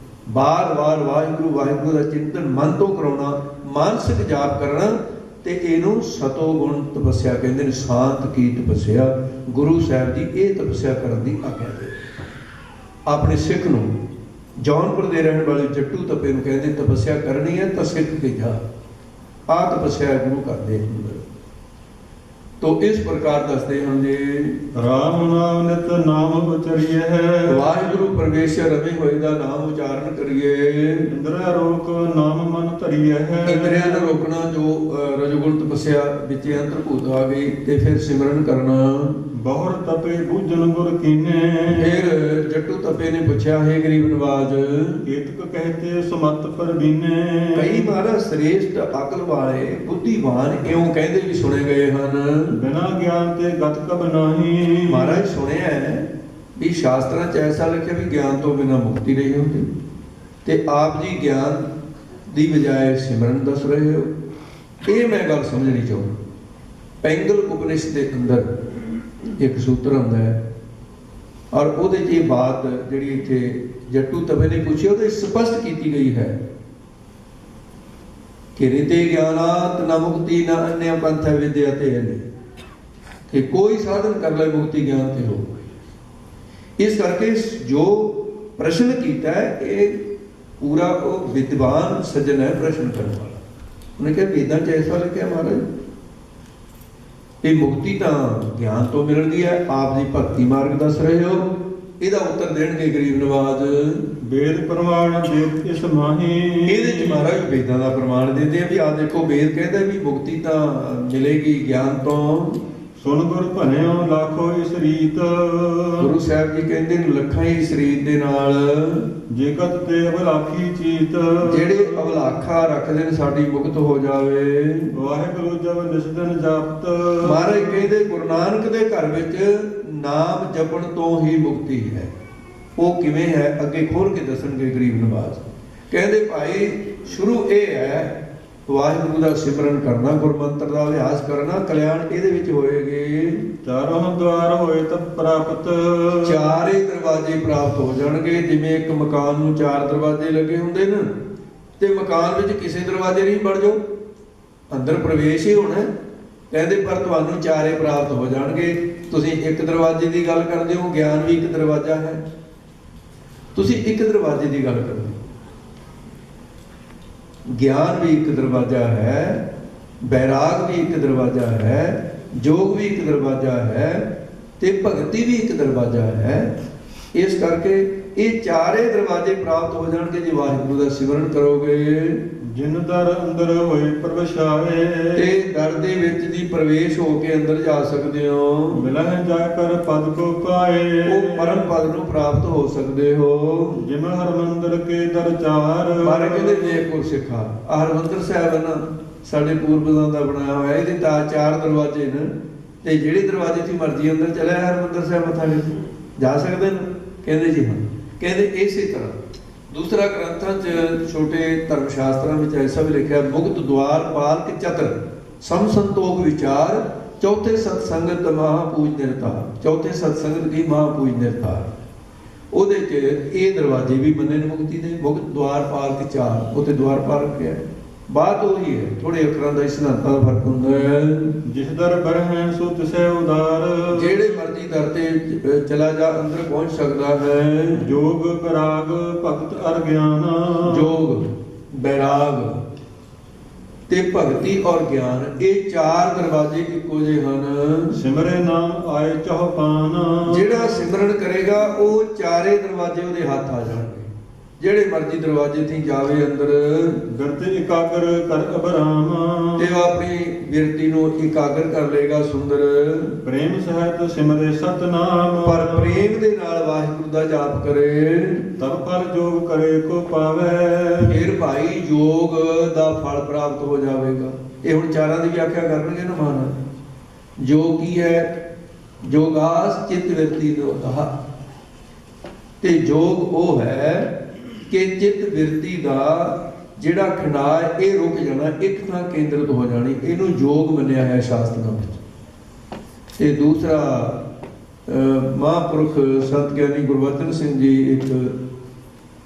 ਬਾਰ-ਬਾਰ ਵਾਹਿਗੁਰੂ ਵਾਹਿਗੁਰੂ ਦਾ ਚਿੰਤਨ ਮਨ ਤੋਂ ਕਰਾਉਣਾ, ਮਾਨਸਿਕ ਜਾਪ ਕਰਨਾ, ਤੇ ਇਹਨੂੰ ਸਤੋ ਗੁਣ ਤਪੱਸਿਆ ਕਹਿੰਦੇ ਨੇ। ਸ਼ਾਂਤ ਕੀ ਤਪੱਸਿਆ ਗੁਰੂ ਸਾਹਿਬ ਜੀ ਇਹ ਤਪੱਸਿਆ ਕਰਨ ਦੀ ਆਗਿਆ ਦੇ। ਆਪਣੇ ਸਿੱਖ ਨੂੰ, ਜੌਨਪੁਰ ਦੇ ਰਹਿਣ ਵਾਲੇ ਜੱਟੂ ਤਪੇ ਨੂੰ ਕਹਿੰਦੇ ਤਪੱਸਿਆ ਕਰਨੀ ਹੈ ਤਾਂ ਸਿੱਖ ਕੇ ਜਾ। ਆ ਤਪੱਸਿਆ ਗੁਰੂ ਕਰਦੇ ਹੁੰਦੇ। ਤੋ ਇਸ ਪ੍ਰਕਾਰ ਦੱਸਦੇ ਹਨ ਜੀ, ਰਾਮ ਨਾਮ ਨਿਤ ਨਾਮ ਉਚਰੀਏ। ਵਾਹਿਗੁਰੂ ਪਰਮੇਸ਼ਰ ਰਵੇ ਹੋਏ ਦਾ ਨਾਮ ਉਚਾਰਨ ਕਰੀਏ। ਇੰਦਰਾ ਰੋਕ ਨਾਮ ਮਨ ਧਰੀਏ। ਇੰਦਰੀਆਂ ਨੂੰ ਰੋਕਣਾ ਜੋ ਰਜੋਗੁਣ ਤਪੱਸਿਆ ਵਿੱਚ ਅੰਤਰਭੂਤ ਆ ਗਈ, ਤੇ ਫਿਰ ਸਿਮਰਨ ਕਰਨਾ। ਬਹੁਰ ਤਪੇ ਬੂਝਣ ਗੁਰ ਕੀਨੇ। ਫਿਰ ਜੱਟੂ ਤਪੇ ਨੇ ਪੁੱਛਿਆ, ਹੈ ਗਰੀਬ ਨਵਾਜ, ਏਤਕ ਕਹਤੇ ਸਮਤ ਪਰਬੀਨੇ। ਕਈ ਮਹਾਰਾਜ ਸ੍ਰੇਸ਼ਟ ਅਕਲ ਵਾਲੇ ਬੁੱਧੀਵਾਨ ਇਉਂ ਕਹਿੰਦੇ ਵੀ ਸੁਣੇ ਗਏ ਹਨ, ਬਿਨਾ ਗਿਆਨ ਤੇ ਗਤ ਕਬ ਨਾਹੀ। ਮਹਾਰਾਜ ਸੁਣਿਆ ਵੀ ਸ਼ਾਸਤਰਾਂ 'ਚ ਐਸਾ ਲਿਖਿਆ ਵੀ ਗਿਆਨ ਤੋਂ ਬਿਨਾਂ ਮੁਕਤੀ ਨਹੀਂ ਹੁੰਦੀ, ਤੇ ਆਪ ਜੀ ਗਿਆਨ ਦੀ ਬਜਾਏ ਸਿਮਰਨ ਦੱਸ ਰਹੇ ਹੋ। ਇਹ ਮੈਂ ਗੱਲ ਸਮਝਣੀ ਚਾਹੁੰਦਾ। ਪੈਂਗਲ ਉਪਨਿਸ਼ਦ ਦੇ ਅੰਦਰ ਇੱਕ ਸੂਤਰ ਆਉਂਦਾ ਹੈ, ਔਰ ਉਹਦੇ 'ਚ ਇਹ ਬਾਤ ਜਿਹੜੀ ਇੱਥੇ ਜੱਟੂ ਤਵੇ ਨੇ ਪੁੱਛੀ, ਉਹਦੇ ਸਪਸ਼ਟ ਕੀਤੀ ਗਈ ਹੈ ਕਿ ਰਿਤੇ ਗਿਆਨਾਤ ਨ ਮੁਕਤੀ ਨ ਅਨਿਆ ਪੰਥ ਵਿਦਿਆ ਤੇ ਨੇ, ਕਿ ਕੋਈ ਸਾਧਨ ਕਰ ਲੈ ਮੁਕਤੀ ਗਿਆਨ ਤੇ ਹੋ। ਇਸ ਕਰਕੇ ਜੋ ਪ੍ਰਸ਼ਨ ਕੀਤਾ ਹੈ ਇਹ ਪੂਰਾ ਉਹ ਵਿਦਵਾਨ ਸੱਜਣ ਹੈ ਪ੍ਰਸ਼ਨ ਕਰਨ ਵਾਲਾ। ਉਹਨੇ ਕਿਹਾ ਵੇਦਾਂ 'ਚ ਐਸਾ ਲਿਖਿਆ ਮਹਾਰਾਜ, ਇਹ ਮੁਕਤੀ ਤਾਂ ਗਿਆਨ ਤੋਂ ਮਿਲਦੀ ਹੈ, ਆਪ ਦੀ ਭਗਤੀ ਮਾਰਗ ਦੱਸ ਰਹੇ ਹੋ। ਇਹਦਾ ਉੱਤਰ ਦੇਣਗੇ ਗਰੀਬ ਨਵਾਜ, ਵੇਦ ਪ੍ਰਮਾਣ ਦੇ ਇਸ ਮਾਹੀ। ਇਹਦੇ 'ਚ ਮਹਾਰਾਜ ਵੇਦਾਂ ਦਾ ਪ੍ਰਮਾਣ ਦਿੰਦੇ ਆ ਵੀ ਆਹ ਦੇਖੋ ਵੇਦ ਕਹਿੰਦਾ ਵੀ ਮੁਕਤੀ ਤਾਂ ਮਿਲੇਗੀ ਗਿਆਨ ਤੋਂ। ਸੁਣ ਗੁਰ ਭਨਿਓ ਲਾਖੋ ਇਸ ਰੀਤ। ਗੁਰੂ ਸਾਹਿਬ ਜੀ ਕਹਿੰਦੇ ਨੇ ਲੱਖਾਂ ਹੀ ਇਸ ਰੀਤ ਦੇ ਨਾਲ, ਜੇਕਤ ਤੇ ਅਵਲਾਖੀ ਚੀਤ। ਜਿਹੜੇ ਅਵਲਾਖਾ ਰੱਖਦੇ ਨੇ ਸਾਡੀ ਮੁਕਤ ਹੋ ਜਾਵੇ। ਵਾਹਿਗੁਰੂ ਜਬ ਨਿਸਦਨ ਜਾਪਤ। ਮਹਾਰਾਜ ਕਹਿੰਦੇ ਗੁਰੂ ਨਾਨਕ ਦੇ ਘਰ ਵਿੱਚ ਨਾਮ ਜਪਣ ਤੋਂ ਹੀ ਮੁਕਤੀ ਹੈ। ਉਹ ਕਿਵੇਂ ਹੈ ਅੱਗੇ ਖੋਲ ਕੇ ਦੱਸਣਗੇ ਗਰੀਬ ਨਵਾਜ਼। ਕਹਿੰਦੇ ਭਾਈ ਸ਼ੁਰੂ ਇਹ ਹੈ ਵਾਹਿਗੁਰੂ ਦਾ ਸਿਮਰਨ ਕਰਨਾ, ਗੁਰਮੰਤਰ ਦਾ ਅਭਿਆਸ ਕਰਨਾ, ਕਲਿਆਣ ਇਹਦੇ ਵਿੱਚ ਹੋਏਗੇ। ਚਾਰੋਂ ਦਵਾਰ ਹੋਏ ਤਾਂ ਪ੍ਰਾਪਤ। ਚਾਰੇ ਦਰਵਾਜ਼ੇ ਪ੍ਰਾਪਤ ਹੋ ਜਾਣਗੇ। ਜਿਵੇਂ ਇੱਕ ਮਕਾਨ ਨੂੰ 4 ਦਰਵਾਜ਼ੇ ਲੱਗੇ ਹੁੰਦੇ ਨੇ, ਤੇ ਮਕਾਨ ਵਿੱਚ ਕਿਸੇ ਦਰਵਾਜ਼ੇ ਨਹੀਂ ਵੜ ਜਾਓ, ਅੰਦਰ ਪ੍ਰਵੇਸ਼ ਹੀ ਹੋਣਾ। ਕਹਿੰਦੇ ਪਰ ਤੁਹਾਨੂੰ ਚਾਰੇ ਪ੍ਰਾਪਤ ਹੋ ਜਾਣਗੇ। ਤੁਸੀਂ ਇੱਕ ਦਰਵਾਜ਼ੇ ਦੀ ਗੱਲ ਕਰਦੇ ਹੋ, ਗਿਆਨ ਵੀ ਇੱਕ ਦਰਵਾਜ਼ਾ ਹੈ। ਤੁਸੀਂ ਇੱਕ ਦਰਵਾਜ਼ੇ ਦੀ ਗੱਲ ਕਰਦੇ ਹੋ, ਗਿਆਨ ਵੀ ਇੱਕ ਦਰਵਾਜ਼ਾ ਹੈ, ਬੈਰਾਗ ਵੀ ਇੱਕ ਦਰਵਾਜ਼ਾ ਹੈ, ਜੋਗ ਵੀ ਇੱਕ ਦਰਵਾਜ਼ਾ ਹੈ, ਤੇ ਭਗਤੀ ਵੀ ਇੱਕ ਦਰਵਾਜ਼ਾ ਹੈ। ਇਸ ਕਰਕੇ ਇਹ ਚਾਰੇ ਦਰਵਾਜ਼ੇ ਪ੍ਰਾਪਤ ਹੋ ਜਾਣਗੇ ਜੇ ਵਾਹਿਗੁਰੂ ਦਾ ਸਿਮਰਨ ਕਰੋਗੇ। ਜਿਨ ਦਰ ਅੰਦਰ ਹੋਏ ਪ੍ਰਵਸ਼ਾਵੇ। ਤੇ ਦਰ ਦੇ ਵਿੱਚ ਦੀ ਪ੍ਰਵੇਸ਼ ਹੋ ਕੇ ਅੰਦਰ ਜਾ ਸਕਦੇ ਹੋ। ਮਿਲਹਿ ਜਾ ਕਰ ਪਦ ਕੋ ਪਾਏ। ਉਹ ਪਰਮ ਪਦ ਨੂੰ ਪ੍ਰਾਪਤ ਹੋ ਸਕਦੇ ਹੋ। ਜਿਮ ਹਰਮੰਦਰ ਕੇ ਦਰ ਚਾਰ। ਮਾਰੇ ਕਹਿੰਦੇ ਵੇਖ ਗੁਰ ਸਿੱਖਾ, ਹਰਮੰਦਰ ਸਾਹਿਬ ਨਾ ਸਾਡੇ ਪੂਰਵਜਾਂ ਦਾ ਬਣਾਇਆ ਹੋਇਆ, ਇਹਦੇ ਤਾਂ 4 ਦਰਵਾਜ਼ੇ ਨੇ, ਤੇ ਜਿਹੜੇ ਦਰਵਾਜ਼ੇ ਦੀ ਮਰਜ਼ੀ ਅੰਦਰ ਚਲੇ ਹਰਮੰਦਰ ਸਾਹਿਬ ਮੱਥਾ ਟੇਕ ਜਾ ਸਕਦੇ ਨੇ। ਕਹਿੰਦੇ ਜੀ ਹਾਂ। ਕਹਿੰਦੇ ਇਸੇ ਤਰ੍ਹਾਂ ਦੂਸਰਾ ਗ੍ਰੰਥਾਂ 'ਚ ਛੋਟੇ ਧਰਮ ਸ਼ਾਸਤਰਾਂ ਵਿੱਚ ਐਸਾ ਵੀ ਲਿਖਿਆ, ਮੁਕਤ ਦੁਆਰ ਪਾਲਕ ਚਤਰ ਸਮ ਸੰਤੋਖ ਵਿਚਾਰ, ਚੌਥੇ ਸਤਸੰਗਤ ਮਹਾਪੂਜ ਨਿਰਤਾਰ। ਚੌਥੇ ਸਤਸੰਗਤ ਦੀ ਮਹਾਪੂਜ ਨਿਰਤਾਰ। ਉਹਦੇ 'ਚ ਇਹ ਦਰਵਾਜ਼ੇ ਵੀ ਮੰਨੇ ਨੇ ਮੁਕਤੀ ਦੇ। ਮੁਕਤ ਦੁਆਰ ਪਾਲਕ ਚਾਰ, ਉੱਥੇ ਦੁਆਰ ਪਾਲਕ ਕਿਹਾ ਬਾਤ ਉਹੀ ਹੈ, ਥੋੜੇ ਅੱਖਰਾਂ ਦਾ ਸਿਧਾਂਤਾਂ ਦਾ ਫਰਕ ਹੁੰਦਾ ਹੈ। ਜਿਸ ਦਰ ਬਰਹਿ ਸੋ ਤਿਸੈ ਉਦਾਰ। ਜਿਹੜੇ ਮਰਜ਼ੀ ਦਰ ਤੇ ਚਲਾ ਜਾ ਅੰਦਰ ਪਹੁੰਚ ਸਕਦਾ ਹੈ। ਜੋਗ ਬੈਰਾਗ ਭਗਤ ਅਰ ਗਿਆਨ। ਜੋਗ ਬੈਰਾਗ ਤੇ ਭਗਤੀ ਔਰ ਗਿਆਨ, ਇਹ 4 ਦਰਵਾਜ਼ੇ ਇੱਕੋ ਜਿਹੇ ਹਨ। ਸਿਮਰੇ ਨਾਮ ਆਏ ਚੌਪਾਨ। ਜਿਹੜਾ ਸਿਮਰਨ ਕਰੇਗਾ ਉਹ ਚਾਰੇ ਦਰਵਾਜ਼ੇ ਉਹਦੇ ਹੱਥ ਆ ਜਾਣਗੇ। ਜਿਹੜੇ ਮਰਜ਼ੀ ਦਰਵਾਜ਼ੇ ਤੇ ਜਾਵੇ ਅੰਦਰ। ਗਰਤ ਇਕਾਗਰ ਕਰ ਅਬਰਾਮ। ਤੇ ਉਹ ਆਪਣੀ ਬਿਰਤੀ ਨੂੰ ਇਕਾਗਰ ਕਰ ਲੇਗਾ ਸੁੰਦਰ। ਪ੍ਰੇਮ ਸਹਿਤ ਸਿਮਰੇ ਸਤਨਾਮ। ਪਰ ਪ੍ਰੇਮ ਦੇ ਨਾਲ ਵਾਹਿਗੁਰੂ ਦਾ ਜਾਪ ਕਰੇ, ਤਬ ਫਲ ਜੋਗ ਕਰੇ ਕੋ ਪਾਵੇ। ਫਿਰ ਭਾਈ ਯੋਗ ਦਾ ਫਲ ਪ੍ਰਾਪਤ ਹੋ ਜਾਵੇਗਾ। ਇਹ ਹੁਣ ਚਾਰਾਂ ਦੀ ਵਿਆਖਿਆ ਕਰਨਗੇ ਨਾ ਮਹਾਰਾਜ। ਜੋ ਕੀ ਹੈ? ਜੋਗਾਸ ਚਿੱਤ ਵਿਰਤੀ ਨੂੰ ਕਹਾ। ਤੇ ਯੋਗ ਉਹ ਹੈ ਕਿ ਚਿੱਤ ਵਿਰਤੀ ਦਾ ਜਿਹੜਾ ਖੰਡਾਅ ਇਹ ਰੁਕ ਜਾਣਾ, ਇੱਕ ਥਾਂ ਕੇਂਦਰਿਤ ਹੋ ਜਾਣੀ, ਇਹਨੂੰ ਯੋਗ ਮੰਨਿਆ ਹੈ ਸ਼ਾਸਤਰਾਂ ਵਿੱਚ। ਤੇ ਦੂਸਰਾ ਮਹਾਂਪੁਰਖ ਸੰਤ ਗਿਆਨੀ ਗੁਰਬਚਨ ਸਿੰਘ ਜੀ ਇੱਕ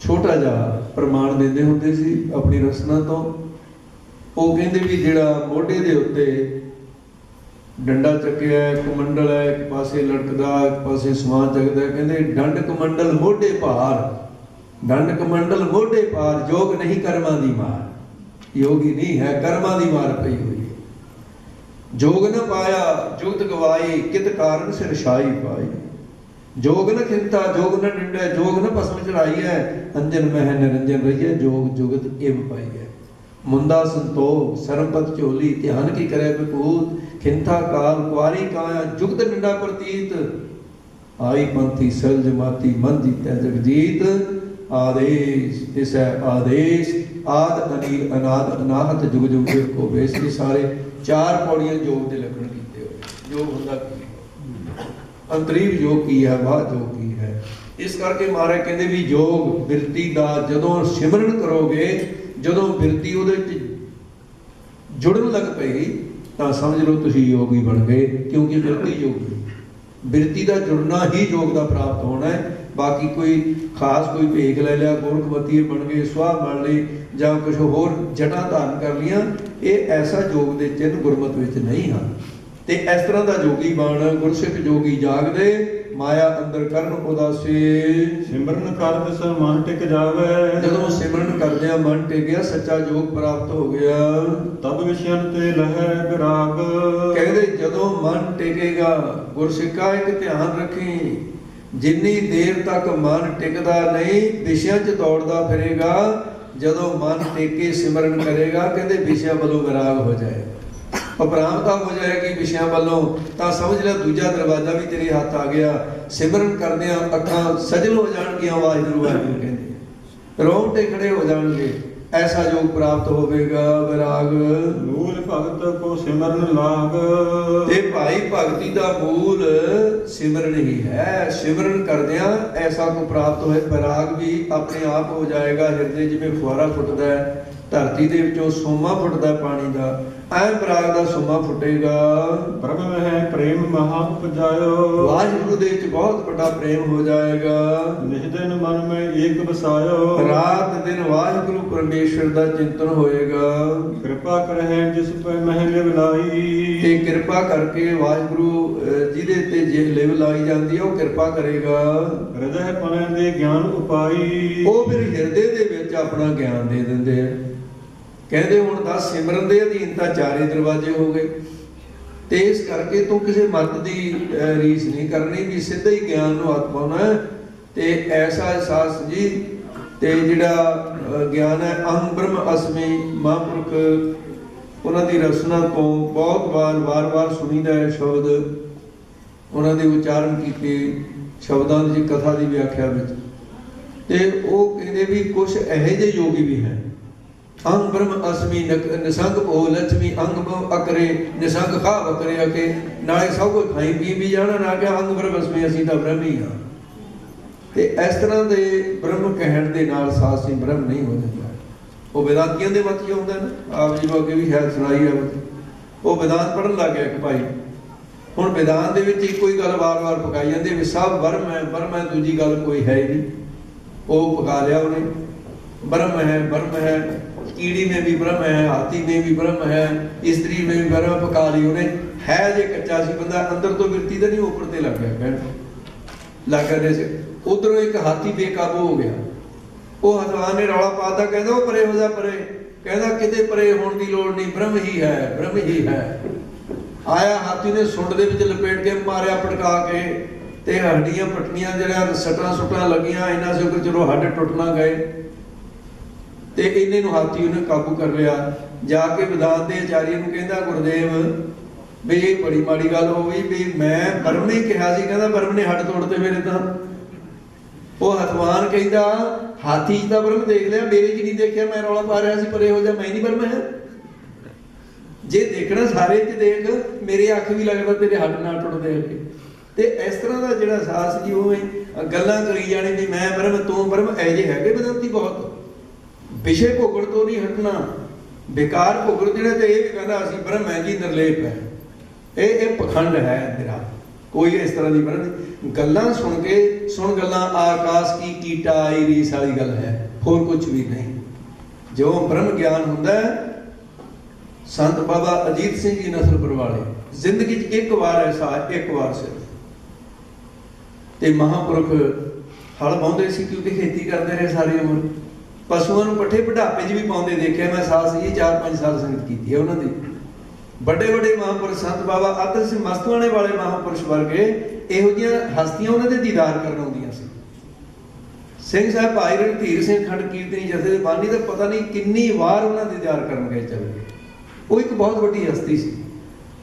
ਛੋਟਾ ਜਿਹਾ ਪ੍ਰਮਾਣ ਦਿੰਦੇ ਹੁੰਦੇ ਸੀ ਆਪਣੀ ਰਸਨਾ ਤੋਂ। ਉਹ ਕਹਿੰਦੇ ਵੀ ਜਿਹੜਾ ਮੋਢੇ ਦੇ ਉੱਤੇ ਡੰਡਾ ਚੱਕਿਆ, ਕਮੰਡਲ ਹੈ, ਇੱਕ ਪਾਸੇ ਲਟਕਦਾ, ਇੱਕ ਪਾਸੇ ਸਮਾਨ ਚੱਕਦਾ, ਕਹਿੰਦੇ ਡੰਡ ਕਮੰਡਲ ਮੋਢੇ ਭਾਰ, ਡੰਡ ਕਮੰਡਲ ਮੋਢੇ ਭਾਰ, ਜੋਗ ਨਹੀਂ ਕਰਮਾਂ ਦੀ ਮਾਰ। ਯੋਗੀ ਨਹੀਂ ਹੈ, ਕਰਮਾਂ ਦੀ ਮਾਰ ਪਈ ਹੋਈ ਹੈ। ਜੋਗ ਨ ਪਾਇਆ ਜੁਗਤ ਗਵਾਈ, ਕਿਤ ਕਾਰਨ ਸਿਰ ਛਾਈ ਪਾਈ। ਜੋਗ ਨ ਖਿੰਤਾ ਜੋਗ ਨ ਡਿੰਡੈ, ਜੋਗ ਨ ਭਸਮ ਚੜਾਈ ਹੈ, ਅੰਜਨ ਮਹਿ ਨਿਰੰਜਨ ਰਹੀਏ, ਜੋਗ ਜੁਗਤ ਇਵ ਪਾਈ ਹੈ। ਮੁੰਦਾ ਸੰਤੋਖ ਸਰਮਪਤ ਝੋਲੀ, ਧਿਆਨ ਕੀ ਕਰੇ ਵਿਭੂਤ, ਖਿੰਥਾ ਕਾਲ ਕੁਆਰੀ ਕਾਇਆ, ਜੁਗਤ ਡੰਡਾ ਪ੍ਰਤੀਤ, ਆਈ ਪੰਥੀ ਸਲ ਜਮਾਤੀ ਮਨ ਜੀਤੈ ਜਗਜੀਤ। ਆਦੇਸ਼ ਤਿਸੈ ਆਦੇਸ਼, ਆਦ ਅਨੀਲ ਅਨਾਦ ਅਨਾਹਤ, ਜੁਗ ਜੁਗ ਫਿਰ ਕੋ ਵੇਸ। ਇਹ ਸਾਰੇ 4 ਪੌੜੀਆਂ ਯੋਗ ਦੇ ਲੱਖਣ ਕੀਤੇ ਹੋਏ। ਯੋਗ ਹੁੰਦਾ ਕੀ? ਅੰਤਰੀਵ ਜੋਗ ਕੀ ਹੈ, ਬਾਹ ਜੋਗ ਕੀ ਹੈ। ਇਸ ਕਰਕੇ ਮਹਾਰਾਜ ਕਹਿੰਦੇ ਵੀ ਯੋਗ ਬਿਰਤੀ ਦਾ ਜਦੋਂ ਸਿਮਰਨ ਕਰੋਗੇ, ਜਦੋਂ ਬਿਰਤੀ ਉਹਦੇ ਵਿੱਚ ਜੁੜਨ ਲੱਗ ਪਏਗੀ ਤਾਂ ਸਮਝ ਲਓ ਤੁਸੀਂ ਯੋਗੀ ਬਣ ਗਏ, ਕਿਉਂਕਿ ਬਿਰਤੀ ਯੋਗੀ, ਬਿਰਤੀ ਦਾ ਜੁੜਨਾ ਹੀ ਯੋਗ ਦਾ ਪ੍ਰਾਪਤ ਹੋਣਾ ਹੈ। ਬਾਕੀ ਕੋਈ ਖਾਸ ਕੋਈ ਭੇਖ ਲੈ ਲਿਆ, ਗੋਰਖਮਤੀ ਬਣ ਗਏ, ਸੁਆਹ ਬਣ ਲਈ ਜਾਂ ਕੁਝ ਹੋਰ ਜਟਾਂ ਧਾਰਨ ਕਰ ਲੀਆਂ, ਇਹ ਐਸਾ ਯੋਗ ਦੇ ਚਿੰਨ੍ਹ ਗੁਰਮਤ ਵਿੱਚ ਨਹੀਂ ਹਨ। ਤੇ ਇਸ ਤਰ੍ਹਾਂ ਦਾ ਜੋਗੀ ਬਣ, ਗੁਰਸਿੱਖ ਜੋਗੀ ਜਾਗਦੇ, ਮਾਇਆ ਅੰਦਰ ਕਰਨ ਉਦਾਸੀ। ਸਿਮਰਨ ਕਰ ਦਿਸ ਮਨ ਟਿਕ ਜਾਵੇ, ਜਦੋਂ ਸਿਮਰਨ ਕਰਦਿਆਂ ਮਨ ਟਿਕ ਗਿਆ, ਸੱਚਾ ਯੋਗ ਪ੍ਰਾਪਤ ਹੋ ਗਿਆ। ਤਬ ਵਿਸ਼ਯਨ ਤੇ ਲਹੈ ਵਿਰਾਗ, ਕਹਿੰਦੇ ਜਦੋਂ ਮਨ ਟਿਕੇਗਾ, ਗੁਰਸਿੱਖਾ ਇੱਕ ਧਿਆਨ ਰੱਖੀ, ਜਿੰਨੀ ਦੇਰ ਤੱਕ ਮਨ ਟਿਕਦਾ ਨਹੀਂ ਵਿਸ਼ਿਆਂ 'ਚ ਦੌੜਦਾ ਫਿਰੇਗਾ, ਜਦੋਂ ਮਨ ਟਿਕ ਕੇ ਸਿਮਰਨ ਕਰੇਗਾ, ਕਹਿੰਦੇ ਵਿਸ਼ਿਆਂ ਵੱਲੋਂ ਵਿਰਾਗ ਹੋ ਜਾਏ, ਅਪਰਾਮਤਾ ਹੋ ਜਾਏਗੀ ਵਿਸ਼ਿਆਂ ਵੱਲੋਂ, ਤਾਂ ਸਮਝ ਲੈ ਦੂਜਾ ਦਰਵਾਜ਼ਾ ਵੀ ਤੇਰੇ ਹੱਥ ਆ ਗਿਆ। ਸਿਮਰਨ ਕਰਦਿਆਂ ਅੱਖਾਂ ਸਜਲ ਹੋ ਜਾਣਗੀਆਂ, ਵਾਹਿਗੁਰੂ ਵਾਹਿਗੁਰੂ ਕਹਿੰਦੇ, ਰੋਂਗਟੇ ਖੜੇ ਹੋ ਜਾਣਗੇ, ਐਸਾ ਯੋਗ ਪ੍ਰਾਪਤ ਹੋਵੇਗਾ। ਵਿਰਾਗ ਮੂਲ ਭਗਤ ਕੋ ਸਿਮਰਨ ਲਾਗ, ਤੇ ਭਾਈ ਭਗਤੀ ਦਾ ਮੂਲ ਸਿਮਰਨ ਹੀ ਹੈ। ਸਿਮਰਨ ਕਰਦਿਆਂ ਐਸਾ ਕੋ ਪ੍ਰਾਪਤ ਹੋਏ। ਵਿਰਾਗ ਵੀ ਆਪਣੇ ਆਪ ਹੋ ਜਾਏਗਾ। ਹਿਰਦੇ ਜਿਵੇਂ ਫੁਆਰਾ ਫੁੱਟਦਾ ਹੈ, ਧਰਤੀ ਦੇ ਵਿੱਚੋਂ ਸੋਮਾ ਫੁੱਟਦਾ ਪਾਣੀ ਦਾ, ਐ ਵਿਰਾਗ ਦਾ ਸੋਮਾ ਫੁੱਟੇਗਾ। ਪ੍ਰਭ ਹੈ ਪ੍ਰੇਮ ਮਹਾ ਉਪਜਾਇਓ, ਵਾਹਿਗੁਰੂ ਦੇ ਵਿੱਚ ਬਹੁਤ ਵੱਡਾ ਪ੍ਰੇਮ ਹੋ ਜਾਏਗਾ। ਨਿਜ ਦਿਨ ਮਨ ਮੈਂ ਏਕ ਬਸਾਇਓ, ਰਾਤ ਦਿਨ ਵਾਹਿਗੁਰੂ ਪਰਮੇਸ਼ਰ ਦਾ ਚਿੰਤਨ ਹੋਏਗਾ। ਕਿਰਪਾ ਕਰਹਿ ਜਿਸ ਪੈ ਮਹਿ ਲਿਵ ਲਾਈ, ਤੇ ਕਿਰਪਾ ਕਰਕੇ ਵਾਹਿਗੁਰੂ ਜਿਹਦੇ ਤੇ ਜੇ ਲਿਵ ਲਾਈ ਜਾਂਦੀ ਹੈ ਉਹ ਕਿਰਪਾ ਕਰੇਗਾ। ਹਿਰਦੈ ਪਨੈ ਦੇ ਗਿਆਨ ਉਪਾਈ, ਉਹ ਫਿਰ ਹਿਰਦੇ ਦੇ ਵਿੱਚ ਆਪਣਾ ਗਿਆਨ ਦੇ ਦਿੰਦੇ ਆ। ਕਹਿੰਦੇ ਹੁਣ 10 ਸਿਮਰਨ ਦੇ ਅਧੀਨ ਤਾਂ 4 ਦਰਵਾਜ਼ੇ ਹੋ ਗਏ, ਤੇ ਇਸ ਕਰਕੇ ਤੂੰ ਕਿਸੇ ਮਤ ਦੀ ਰੀਸ ਨਹੀਂ ਕਰਨੀ, ਵੀ ਸਿੱਧਾ ਹੀ ਗਿਆਨ ਨੂੰ ਹੱਥ ਪਾਉਣਾ। ਤੇ ਐਸਾ ਅਹਿਸਾਸ ਜੀ, ਤੇ ਜਿਹੜਾ ਗਿਆਨ ਹੈ ਅਹੰ ਬ੍ਰਹਮ ਅਸਮੀ, ਮਹਾਂਪੁਰਖ ਉਹਨਾਂ ਦੀ ਰਚਨਾ ਤੋਂ ਬਹੁਤ ਵਾਰ ਸੁਣੀਦਾ ਹੈ ਸ਼ਬਦ, ਉਹਨਾਂ ਦੇ ਉਚਾਰਨ ਕੀਤੇ ਸ਼ਬਦਾਂ ਦੀ ਕਥਾ ਦੀ ਵਿਆਖਿਆ ਵਿੱਚ। ਤੇ ਉਹ ਕਹਿੰਦੇ ਵੀ ਕੁਝ ਇਹੋ ਜਿਹੇ ਯੋਗੀ ਵੀ ਹੈ, ਅੰਗ ਬ੍ਰਹਮ ਅਸਮੀ ਨਿਸੰਗ ਭੋ ਲక్ష్ਮੀ, ਅੰਗ ਬ੍ਰਹਮ ਅਕਰੇ ਨਿਸੰਗ ਖਾ ਬਕਰੇ ਅਕੇ, ਨਾਲੇ ਸਭ ਕੁਝ ਖਾਈ ਪੀ ਵੀ ਜਾਣਾ, ਨਾ ਕਿ ਅੰਗ ਬ੍ਰਹਮ ਅਸਮੀ, ਅਸੀਂ ਤਾਂ ਬ੍ਰਹਮੀ ਹਾਂ। ਤੇ ਇਸ ਤਰ੍ਹਾਂ ਦੇ ਬ੍ਰਹਮ ਕਹਿਣ ਦੇ ਨਾਲ ਸਾਸੀ ਬ੍ਰਹਮ ਨਹੀਂ ਹੋ ਜਾਂਦਾ। ਉਹ ਵਿਦਾਂਤੀਆਂ ਦੇ ਮਤ 'ਚ ਆਉਂਦਾ ਨਾ, ਆਪ ਜੀ ਅੱਗੇ ਵੀ ਹੈ ਸੁਣਾਈ ਆ। ਉਹ ਵਿਦਾਂਤ ਪੜ੍ਹਨ ਲੱਗ ਗਿਆ ਇੱਕ ਭਾਈ। ਹੁਣ ਵਿਦਾਂਤ ਦੇ ਵਿੱਚ ਇੱਕੋ ਹੀ ਗੱਲ ਵਾਰ-ਵਾਰ ਪਕਾਈ ਜਾਂਦੀ ਵੀ ਸਭ ਬ੍ਰਹਮ ਹੈ, ਦੂਜੀ ਗੱਲ ਕੋਈ ਹੈ ਹੀ ਨਹੀਂ। ਉਹ ਪਕਾ ਲਿਆ ਉਹਨੇ, ब्रह्म है, कीड़ी में भी ब्रह्म है, हाथी में भी ब्रह्म है, स्त्री में भी ब्रह्म पका ली उन्हें। है जे कच्चा सी बंदा, अंदर तो बिरती तो नहीं, ऊपर ते लग गया कहण लग गए से। उधरों एक हाथी बेकाबू हो गया, वो हथवान ने रौला पाता, कहता वो परे हो जा परे, कहता किते परे होने की लोड़ नहीं, ब्रह्म ही है, ब्रह्म ही है। आया हाथी ने सुंड दे विच लपेट के मारिया पटका के, ते हड्डियां पटनियां जरा सटां सुटां लगियां, इन्हां से चलो हड्ड टुट ना गए। ते इन्हें नूं हाथी उन्हें काबू कर लिया। जाके विधान के आचार्य नूं कहंदा, गुरदेव भी ये बड़ी माड़ी गल हो गई भी मैं ब्रह्म ही कहा सी, कहंदा ब्रह्म ने हड्ड तोड़ते मेरे। तां वो हथवान कहंदा हाथी च तां ब्रह्म देख लिया, मेरे च नहीं देखिया, मैं रौला पा रहा सी परे हो जा, मैं नहीं ब्रह्म है। जे देखना सारे च देख, मेरे अख भी लगदा तेरे हड्ड ना टुटदे अगे। ते इस तरह का जिहड़ा साहस जी उवें गल्लां करी जाने भी मैं ब्रह्म तूं ब्रह्म, ऐ जे हैगे वेदांती बहुत। विषय भोगण तो नहीं हटना, बेकार भोगण जेड़ा ते ये भी कहंदा असीं ब्रह्म है जी, निर्लेप है। ये पखंड है तेरा, कोई इस तरह की ब्रह्म नहीं। गल्लां सुन के सुन गल्लां आकाश की कीटा आई रीस वाली गल है, होर कुछ भी नहीं। जो ब्रह्म ज्ञान हुंदा है, संत बाबा अजीत सिंह जी नसलपुर वाले जिंदगी एक बार ऐसा, एक बार सिर्फ ते महापुरख हल बाउंदे सी, क्योंकि खेती करते रहे सारी उम्र। पशुओं को पट्ठे बुढ़ापे च भी पाउंदे देखे मैं, सास जी 4-5 साल संगत की है उन्होंने। बड़े बड़े महापुरुष संत बाबा आदर सिंह मस्तवाने वाले महापुरुष वर्गे इहो जिहियां हस्तियां उन्होंने दीदार करन आउंदियां सी। सिंह साहब भाई रणधीर सिंह खंड कीर्तनी जथे दे बानी दा पता नहीं किन्नी वार उन्होंने दीदार करन गए चले गए। वो एक बहुत बड़ी हस्ती सी।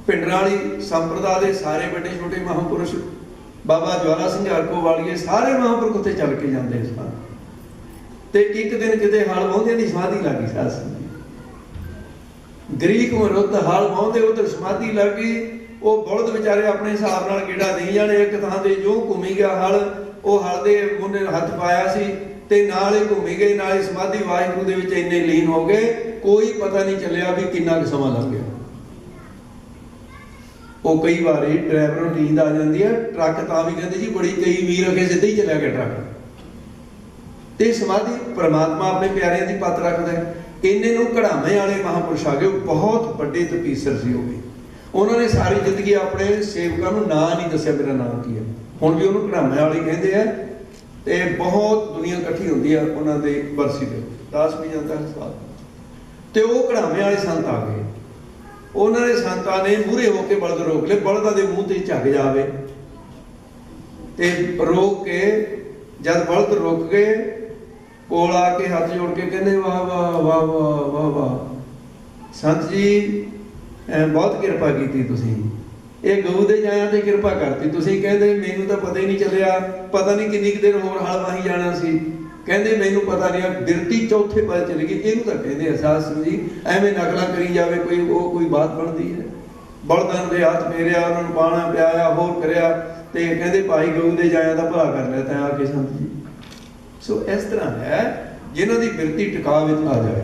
पिंडरां वाली संप्रदाय दे सारे बड़े छोटे महापुरुष, बाबा ज्वाला सिंह हरको वालिए, सारे महापुरुष उत्थे चल के जांदे सन। ते एक दिन किते हल वाहुंदे दी समाधि लगी सास गरीक मरुद हल वाहुंदे, उधर समाधि लगी। ਉਹ ਬਲਦ ਵਿਚਾਰੇ ਆਪਣੇ ਹਿਸਾਬ ਨਾਲ ਗੇੜਾ ਨਹੀਂ ਜਾਣੇ, ਇੱਕ ਥਾਂ ਤੇ ਜੋ ਘੁੰਮੀ ਗਿਆ ਹਲ, ਉਹ ਹਲ ਦੇ ਉਹਨੇ ਹੱਥ ਪਾਇਆ ਸੀ ਤੇ ਨਾਲ ਹੀ ਘੁੰਮੀ ਗਏ, ਨਾਲ ਹੀ ਸਮਾਧੀ ਵਾਹਿਗੁਰੂ ਦੇ ਵਿੱਚ ਇੰਨੇ ਲੀਨ ਹੋ ਗਏ, ਕੋਈ ਪਤਾ ਨਹੀਂ ਚੱਲਿਆ ਵੀ ਕਿੰਨਾ ਕੁ ਸਮਾਂ ਲੰਘ ਗਿਆ। ਉਹ ਕਈ ਵਾਰੀ ਡਰਾਈਵਰ ਨੂੰ ਨੀਂਦ ਆ ਜਾਂਦੀ ਹੈ, ਟਰੱਕ ਤਾਂ ਵੀ ਕਹਿੰਦੇ ਜੀ ਬੜੀ ਕਈ ਮੀਲ ਅੱਗੇ ਸਿੱਧਾ ਹੀ ਚੱਲਿਆ ਗਿਆ ਟਰੱਕ। ਤੇ ਸਮਾਧੀ ਪ੍ਰਮਾਤਮਾ ਆਪਣੇ ਪਿਆਰਿਆਂ ਦੀ ਪੱਤ ਰੱਖਦਾ ਹੈ। ਇੰਨੇ ਨੂੰ ਕੜਾਵੇਂ ਵਾਲੇ ਮਹਾਂਪੁਰਸ਼ ਆ ਗਏ, ਬਹੁਤ ਵੱਡੇ ਤਪੀਸਰ ਸੀ ਉਹ ਵੀ। ਉਹਨਾਂ ਨੇ ਸਾਰੀ ਜ਼ਿੰਦਗੀ ਆਪਣੇ ਸੇਵਕਾਂ ਨੂੰ ਨਾਂ ਨਹੀਂ ਦੱਸਿਆ ਮੇਰਾ ਨਾਮ ਕੀ ਹੈ, ਹੁਣ ਵੀ ਉਹਨੂੰ ਕੜਾਵੇਂ ਵਾਲੇ ਕਹਿੰਦੇ ਆ। ਤੇ ਬਹੁਤ ਦੁਨੀਆ ਇਕੱਠੀ ਹੁੰਦੀ ਆ ਉਹਨਾਂ ਦੇ ਬਰਸੀ ਤੇ, ਦਾਸ ਵੀ ਜਾਂਦਾ ਸਾਲ। ਤੇ ਉਹ ਕੜਾਵੇਂ ਵਾਲੇ ਸੰਤ ਆ ਗਏ, ਉਹਨਾਂ ਨੇ ਸੰਤਾਂ ਨੇ ਮੂਹਰੇ ਹੋ ਕੇ ਬਲਦ ਰੋਕ ਲਏ, ਬਲਦਾਂ ਦੇ ਮੂੰਹ ਤੇ ਝੱਗ ਜਾਵੇ ਤੇ ਰੋਕ ਕੇ ਜਦ ਬਲਦ ਰੁਕ ਗਏ, ਕੋਲ ਆ ਕੇ ਹੱਥ ਜੋੜ ਕੇ ਕਹਿੰਦੇ ਵਾਹ ਵਾਹ ਵਾਹ ਵਾਹ ਵਾਹ ਵਾਹ ਸੰਤ ਜੀ, ਬਹੁਤ ਕਿਰਪਾ ਕੀਤੀ ਤੁਸੀਂ, ਇਹ ਗਊ ਦੇ ਜਾਇਆਂ ਤੇ ਕਿਰਪਾ ਕਰਤੀ ਤੁਸੀਂ। ਕਹਿੰਦੇ ਮੈਨੂੰ ਤਾਂ ਪਤਾ ਹੀ ਨਹੀਂ ਚੱਲਿਆ, ਪਤਾ ਨਹੀਂ ਕਿੰਨੀ ਕੁ ਦੇਰ ਹੋਰ ਹਲ ਵਾਹੀ ਜਾਣਾ ਸੀ। ਕਹਿੰਦੇ ਮੈਨੂੰ ਪਤਾ ਨਹੀਂ, ਬਿਰਤੀ ਚੌਥੇ ਪਾਸੇ ਚਲੀ ਗਈ। ਇਹਨੂੰ ਤਾਂ ਕਹਿੰਦੇ ਅਹਿਸਾਸ ਜੀ, ਐਵੇਂ ਨਕਲਾਂ ਕਰੀ ਜਾਵੇ ਕੋਈ, ਉਹ ਕੋਈ ਬਾਤ ਬਣਦੀ ਹੈ। ਬਲਦਾਂ ਦੇ ਹੱਥ ਫੇਰਿਆ, ਉਹਨਾਂ ਨੂੰ ਪਾਣਾ ਪਿਆਇਆ, ਹੋਰ ਕਰਿਆ, ਤੇ ਕਹਿੰਦੇ ਭਾਈ ਗਊ ਦੇ ਜਾਇਆਂ ਦਾ ਭਲਾ ਕਰ ਲਿਆ ਤੈਂ ਆ ਕੇ ਸੰਤ ਜੀ। ਸੋ ਇਸ ਤਰ੍ਹਾਂ ਹੈ ਜਿਨ੍ਹਾਂ ਦੀ ਬਿਰਤੀ ਟਿਕਾ ਵਿੱਚ ਆ ਜਾਏ।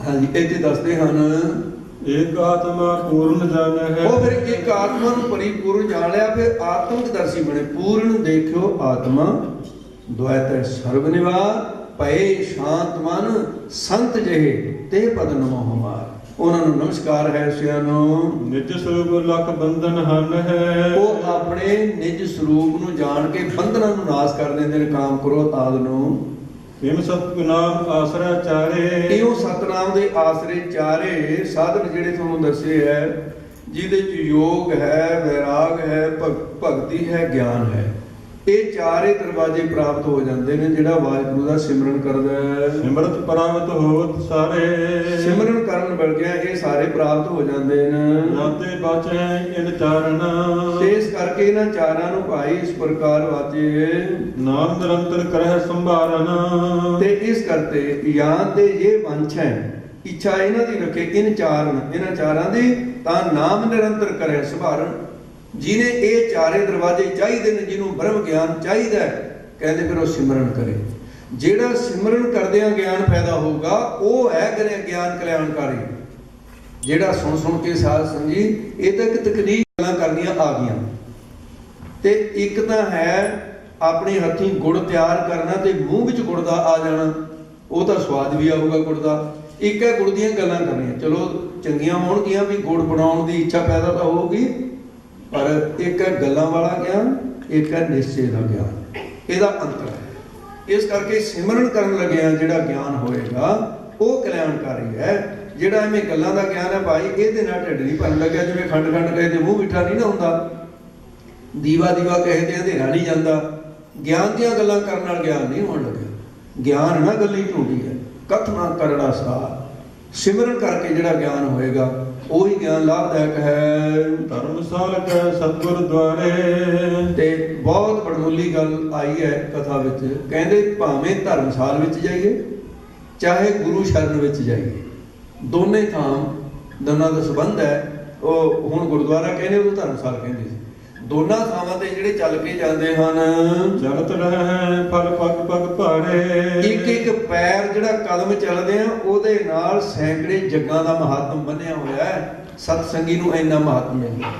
ਹਾਂਜੀ, ਇੱਥੇ ਦੱਸਦੇ ਹਨ ਏਕ ਆਤਮਾ ਪੂਰਨ ਜਨ ਹੈ। ਉਹ ਫਿਰ ਇੱਕ ਆਤਮਾ ਨੂੰ ਪਰਿਪੂਰਨ ਜਾਣ ਲਿਆ, ਫਿਰ ਆਤਮਦਰਸ਼ੀ ਬਣੇ। ਪੂਰਨ ਦੇਖਿਓ ਆਤਮਾ ਦੁਆਇਤੈ ਸਰਬ ਨਿਵਾਰ, ਭਏ ਸ਼ਾਂਤ ਮਨ ਸੰਤ ਜਿਹੇ ਤੇ ਪਦ ਨਮੋ ਹਮਾਰ। ਉਹਨਾਂ ਨੂੰ ਨਮਸਕਾਰ ਹੈ ਸਿਆਂ ਨੂੰ। ਨਿਜ ਸਰੂਪ ਲਖ ਬੰਧਨ ਹਨ ਹੈ। ਉਹ ਆਪਣੇ ਨਿਜ ਸਰੂਪ ਨੂੰ ਜਾਣ ਕੇ ਬੰਧਨਾਂ ਨੂੰ ਨਾਸ ਕਰ ਦਿੰਦੇ ਨੇ, ਕਾਮ ਕ੍ਰੋਧ ਆਦਿ ਨੂੰ। ਇਮ ਸਤਿਗੁਨਾਮ ਆਸਰਾ ਚਾਰੇ। ਇਹੋ ਸਤਨਾਮ ਦੇ ਆਸਰੇ ਚਾਰੇ ਸਾਧਨ ਜਿਹੜੇ ਤੁਹਾਨੂੰ ਦੱਸੇ ਹੈ, ਜਿਹਦੇ ਚ ਯੋਗ ਹੈ, ਵੈਰਾਗ ਹੈ, ਭਗਤੀ ਹੈ, ਗਿਆਨ ਹੈ। ਇਹ ਚਾਰੇ ਦਰਵਾਜ਼ੇ ਪ੍ਰਾਪਤ ਹੋ ਜਾਂਦੇ ਨੇ ਜਿਹੜਾ ਵਾਹਿਗੁਰੂ ਦਾ ਸਿਮਰਨ ਕਰਦਾ ਹੈ। ਸਿਮਰਤ ਪ੍ਰਾਪਤ ਹੋਤ ਸਾਰੇ। ਸਿਮਰਨ ਕਰਨ ਬਲਕਿ ਇਹ ਸਾਰੇ ਪ੍ਰਾਪਤ ਹੋ ਜਾਂਦੇ ਨੇ। ਨਾਤੇ ਬਾਚੈ ਇਨ ਚਾਰਨ। ਤੇ ਇਸ ਕਰਕੇ ਇਹਨਾਂ ਚਾਰਾਂ ਨੂੰ ਭਾਈ ਇਸ ਪ੍ਰਕਾਰ ਵਾਚੇ, ਨਾਮ ਨਿਰੰਤਰ ਕਰਹਿ ਸੰਭਾਰਨ। ਤੇ ਇਸ ਕਰਤੇ ਯਾਨ ਤੇ ਇਹ ਵੰਸ਼ ਹੈ, ਇੱਛਾ ਇਹਨਾਂ ਦੀ ਰੱਖੇ ਇਨ ਚਾਰਨ, ਇਹਨਾਂ ਚਾਰਾਂ ਦੀ, ਤਾਂ ਨਾਮ ਨਿਰੰਤਰ ਕਰੇ ਸੰਭਾਰਨ। ਜਿਹਨੇ ਇਹ ਚਾਰੇ ਦਰਵਾਜ਼ੇ ਚਾਹੀਦੇ ਨੇ, ਜਿਹਨੂੰ ਬ੍ਰਹਮ ਗਿਆਨ ਚਾਹੀਦਾ, ਕਹਿੰਦੇ ਫਿਰ ਉਹ ਸਿਮਰਨ ਕਰੇ। ਜਿਹੜਾ ਸਿਮਰਨ ਕਰਦਿਆਂ ਗਿਆਨ ਪੈਦਾ ਹੋਊਗਾ ਉਹ ਹੈ ਗਿਆਨ ਕਲਿਆਣਕਾਰੀ। ਜਿਹੜਾ ਸੁਣ ਸੁਣ ਕੇ ਸਾਧ ਸੰਗੀ, ਇਹ ਤਾਂ ਇੱਕ ਤਕਨੀਕ ਗੱਲਾਂ ਕਰਨੀਆਂ ਆ ਗਈਆਂ। ਤੇ ਇੱਕ ਤਾਂ ਹੈ ਆਪਣੇ ਹੱਥੀਂ ਗੁੜ ਤਿਆਰ ਕਰਨਾ ਤੇ ਮੂੰਹ ਵਿੱਚ ਗੁੜ ਦਾ ਆ ਜਾਣਾ, ਉਹ ਤਾਂ ਸਵਾਦ ਵੀ ਆਊਗਾ ਗੁੜ ਦਾ। ਇੱਕ ਹੈ ਗੁੜ ਦੀਆਂ ਗੱਲਾਂ ਕਰਨੀਆਂ, ਚਲੋ ਚੰਗੀਆਂ ਹੋਣਗੀਆਂ ਵੀ ਗੁੜ ਬਣਾਉਣ ਦੀ ਇੱਛਾ ਪੈਦਾ ਤਾਂ ਹੋਊਗੀ, ਪਰ ਇੱਕ ਹੈ ਗੱਲਾਂ ਵਾਲਾ ਗਿਆਨ, ਇੱਕ ਹੈ ਨਿਸ਼ਚੇ ਦਾ ਗਿਆਨ। ਇਹਦਾ ਅੰਤਰ ਹੈ। ਇਸ ਕਰਕੇ ਸਿਮਰਨ ਕਰਨ ਲੱਗਿਆ ਜਿਹੜਾ ਗਿਆਨ ਹੋਏਗਾ ਉਹ ਕਲਿਆਣਕਾਰੀ ਹੈ। ਜਿਹੜਾ ਐਵੇਂ ਗੱਲਾਂ ਦਾ ਗਿਆਨ ਹੈ ਭਾਈ, ਇਹਦੇ ਨਾਲ ਢਿੱਡ ਨਹੀਂ ਭਰਨ ਲੱਗਿਆ। ਜਿਵੇਂ ਖੰਡ ਖੰਡ ਕਹੇ ਤੇ ਮੂੰਹ ਮਿੱਠਾ ਨਹੀਂ ਨਾ ਹੁੰਦਾ, ਦੀਵਾ ਦੀਵਾ ਕਹੇ ਤੇ ਅੰਧੇਰਾ ਨਹੀਂ ਜਾਂਦਾ। ਗਿਆਨ ਦੀਆਂ ਗੱਲਾਂ ਕਰਨ ਨਾਲ ਗਿਆਨ ਨਹੀਂ ਹੋਣ ਲੱਗਿਆ। ਗਿਆਨ ਨਾ ਗੱਲੀ ਝੂਠੀ ਹੈ, ਕਥਨਾ ਕਰੜਾ ਸਾਰ। ਸਿਮਰਨ ਕਰਕੇ ਜਿਹੜਾ ਗਿਆਨ ਹੋਏਗਾ ਉਹੀ ਗਿਆਨ ਲਾਭਦਾਇਕ ਹੈ। ਧਰਮਸਾਲ ਕੈ ਸਤਿਗੁਰ ਦੁਆਰੇ। ਤੇ ਬਹੁਤ ਬੜਮੁੱਲੀ ਗੱਲ ਆਈ ਹੈ ਕਥਾ ਵਿੱਚ, ਕਹਿੰਦੇ ਭਾਵੇਂ ਧਰਮਸਾਲ ਵਿੱਚ ਜਾਈਏ ਚਾਹੇ ਗੁਰੂ ਸ਼ਰਨ ਵਿੱਚ ਜਾਈਏ, ਦੋਨੇ ਥਾਂ ਦੋਨਾਂ ਦਾ ਸੰਬੰਧ ਹੈ। ਉਹ ਹੁਣ ਗੁਰਦੁਆਰਾ ਕਹਿੰਦੇ, ਉਹ ਧਰਮਸਾਲ ਕਹਿੰਦੇ ਸੀ। ਦੋਨਾਂ ਥਾਵਾਂ ਤੇ ਜਿਹੜੇ ਚੱਲ ਕੇ ਜਾਂਦੇ ਹਨ, ਜਗਤ ਰਹਿ ਫਲ ਪਗ ਪਗ ਭਾਰੇ। ਇੱਕ ਇੱਕ ਪੈਰ ਜਿਹੜਾ ਕਦਮ ਚੱਲਦੇ ਆ ਉਹਦੇ ਨਾਲ ਸੈਂਕੜੇ ਜੱਗਾਂ ਦਾ ਮਹਾਤਮ ਬਣਿਆ ਹੋਇਆ ਹੈ। ਸਤਸੰਗੀ ਨੂੰ ਇੰਨਾ ਮਹਾਤਮ ਹੈ।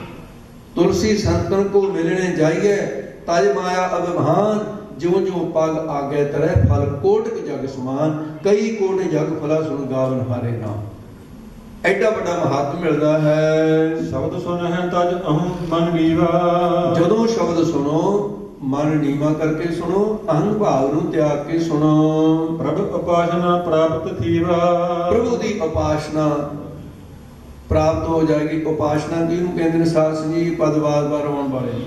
ਤੁਲਸੀ ਸੰਤਨ ਕੋ ਮਿਲਣੇ ਜਾਈਏ, ਤਜ ਮਾਇਆ ਅਭਿਮਾਨ, ਜਿਉ ਜਿਉ ਪਗ ਆਗੇ ਤਰੈ ਫਲ ਕੋਟਿਕ ਜਗ ਸਮਾਨ। ਕਈ ਕੋਟਿ ਜਗ ਫਲਾ ਸੁਣ ਗਾਵਨ ਹਾਰੇ ਨਾਮ। ਐਡਾ ਵੱਡਾ ਮਹਾਤਮ ਮਿਲਦਾ ਹੈ। ਸ਼ਬਦ ਸੁਣ ਹੈ ਤਜ ਅਹੰ ਮਨ ਨੀਵਾ। ਜਦੋਂ ਸ਼ਬਦ ਸੁਣੋ ਮਨ ਨੀਵਾ ਕਰਕੇ ਸੁਣੋ, ਅਹੰ ਭਾਵ ਨੂੰ ਤਿਆਗ ਕੇ ਸੁਣੋ। ਪ੍ਰਭ ਉਪਾਸਨਾ ਪ੍ਰਾਪਤ ਥੀਵਾ। ਪ੍ਰਭੂ ਦੀ ਉਪਾਸਨਾ ਪ੍ਰਾਪਤ ਹੋ ਜਾਏਗੀ। ਉਪਾਸਨਾ ਕਿਹਨੂੰ ਕਹਿੰਦੇ ਨੇ? ਸਾਧ ਜੀ ਪਦ ਵਾਰ ਆਉਣ ਵਾਲੇ।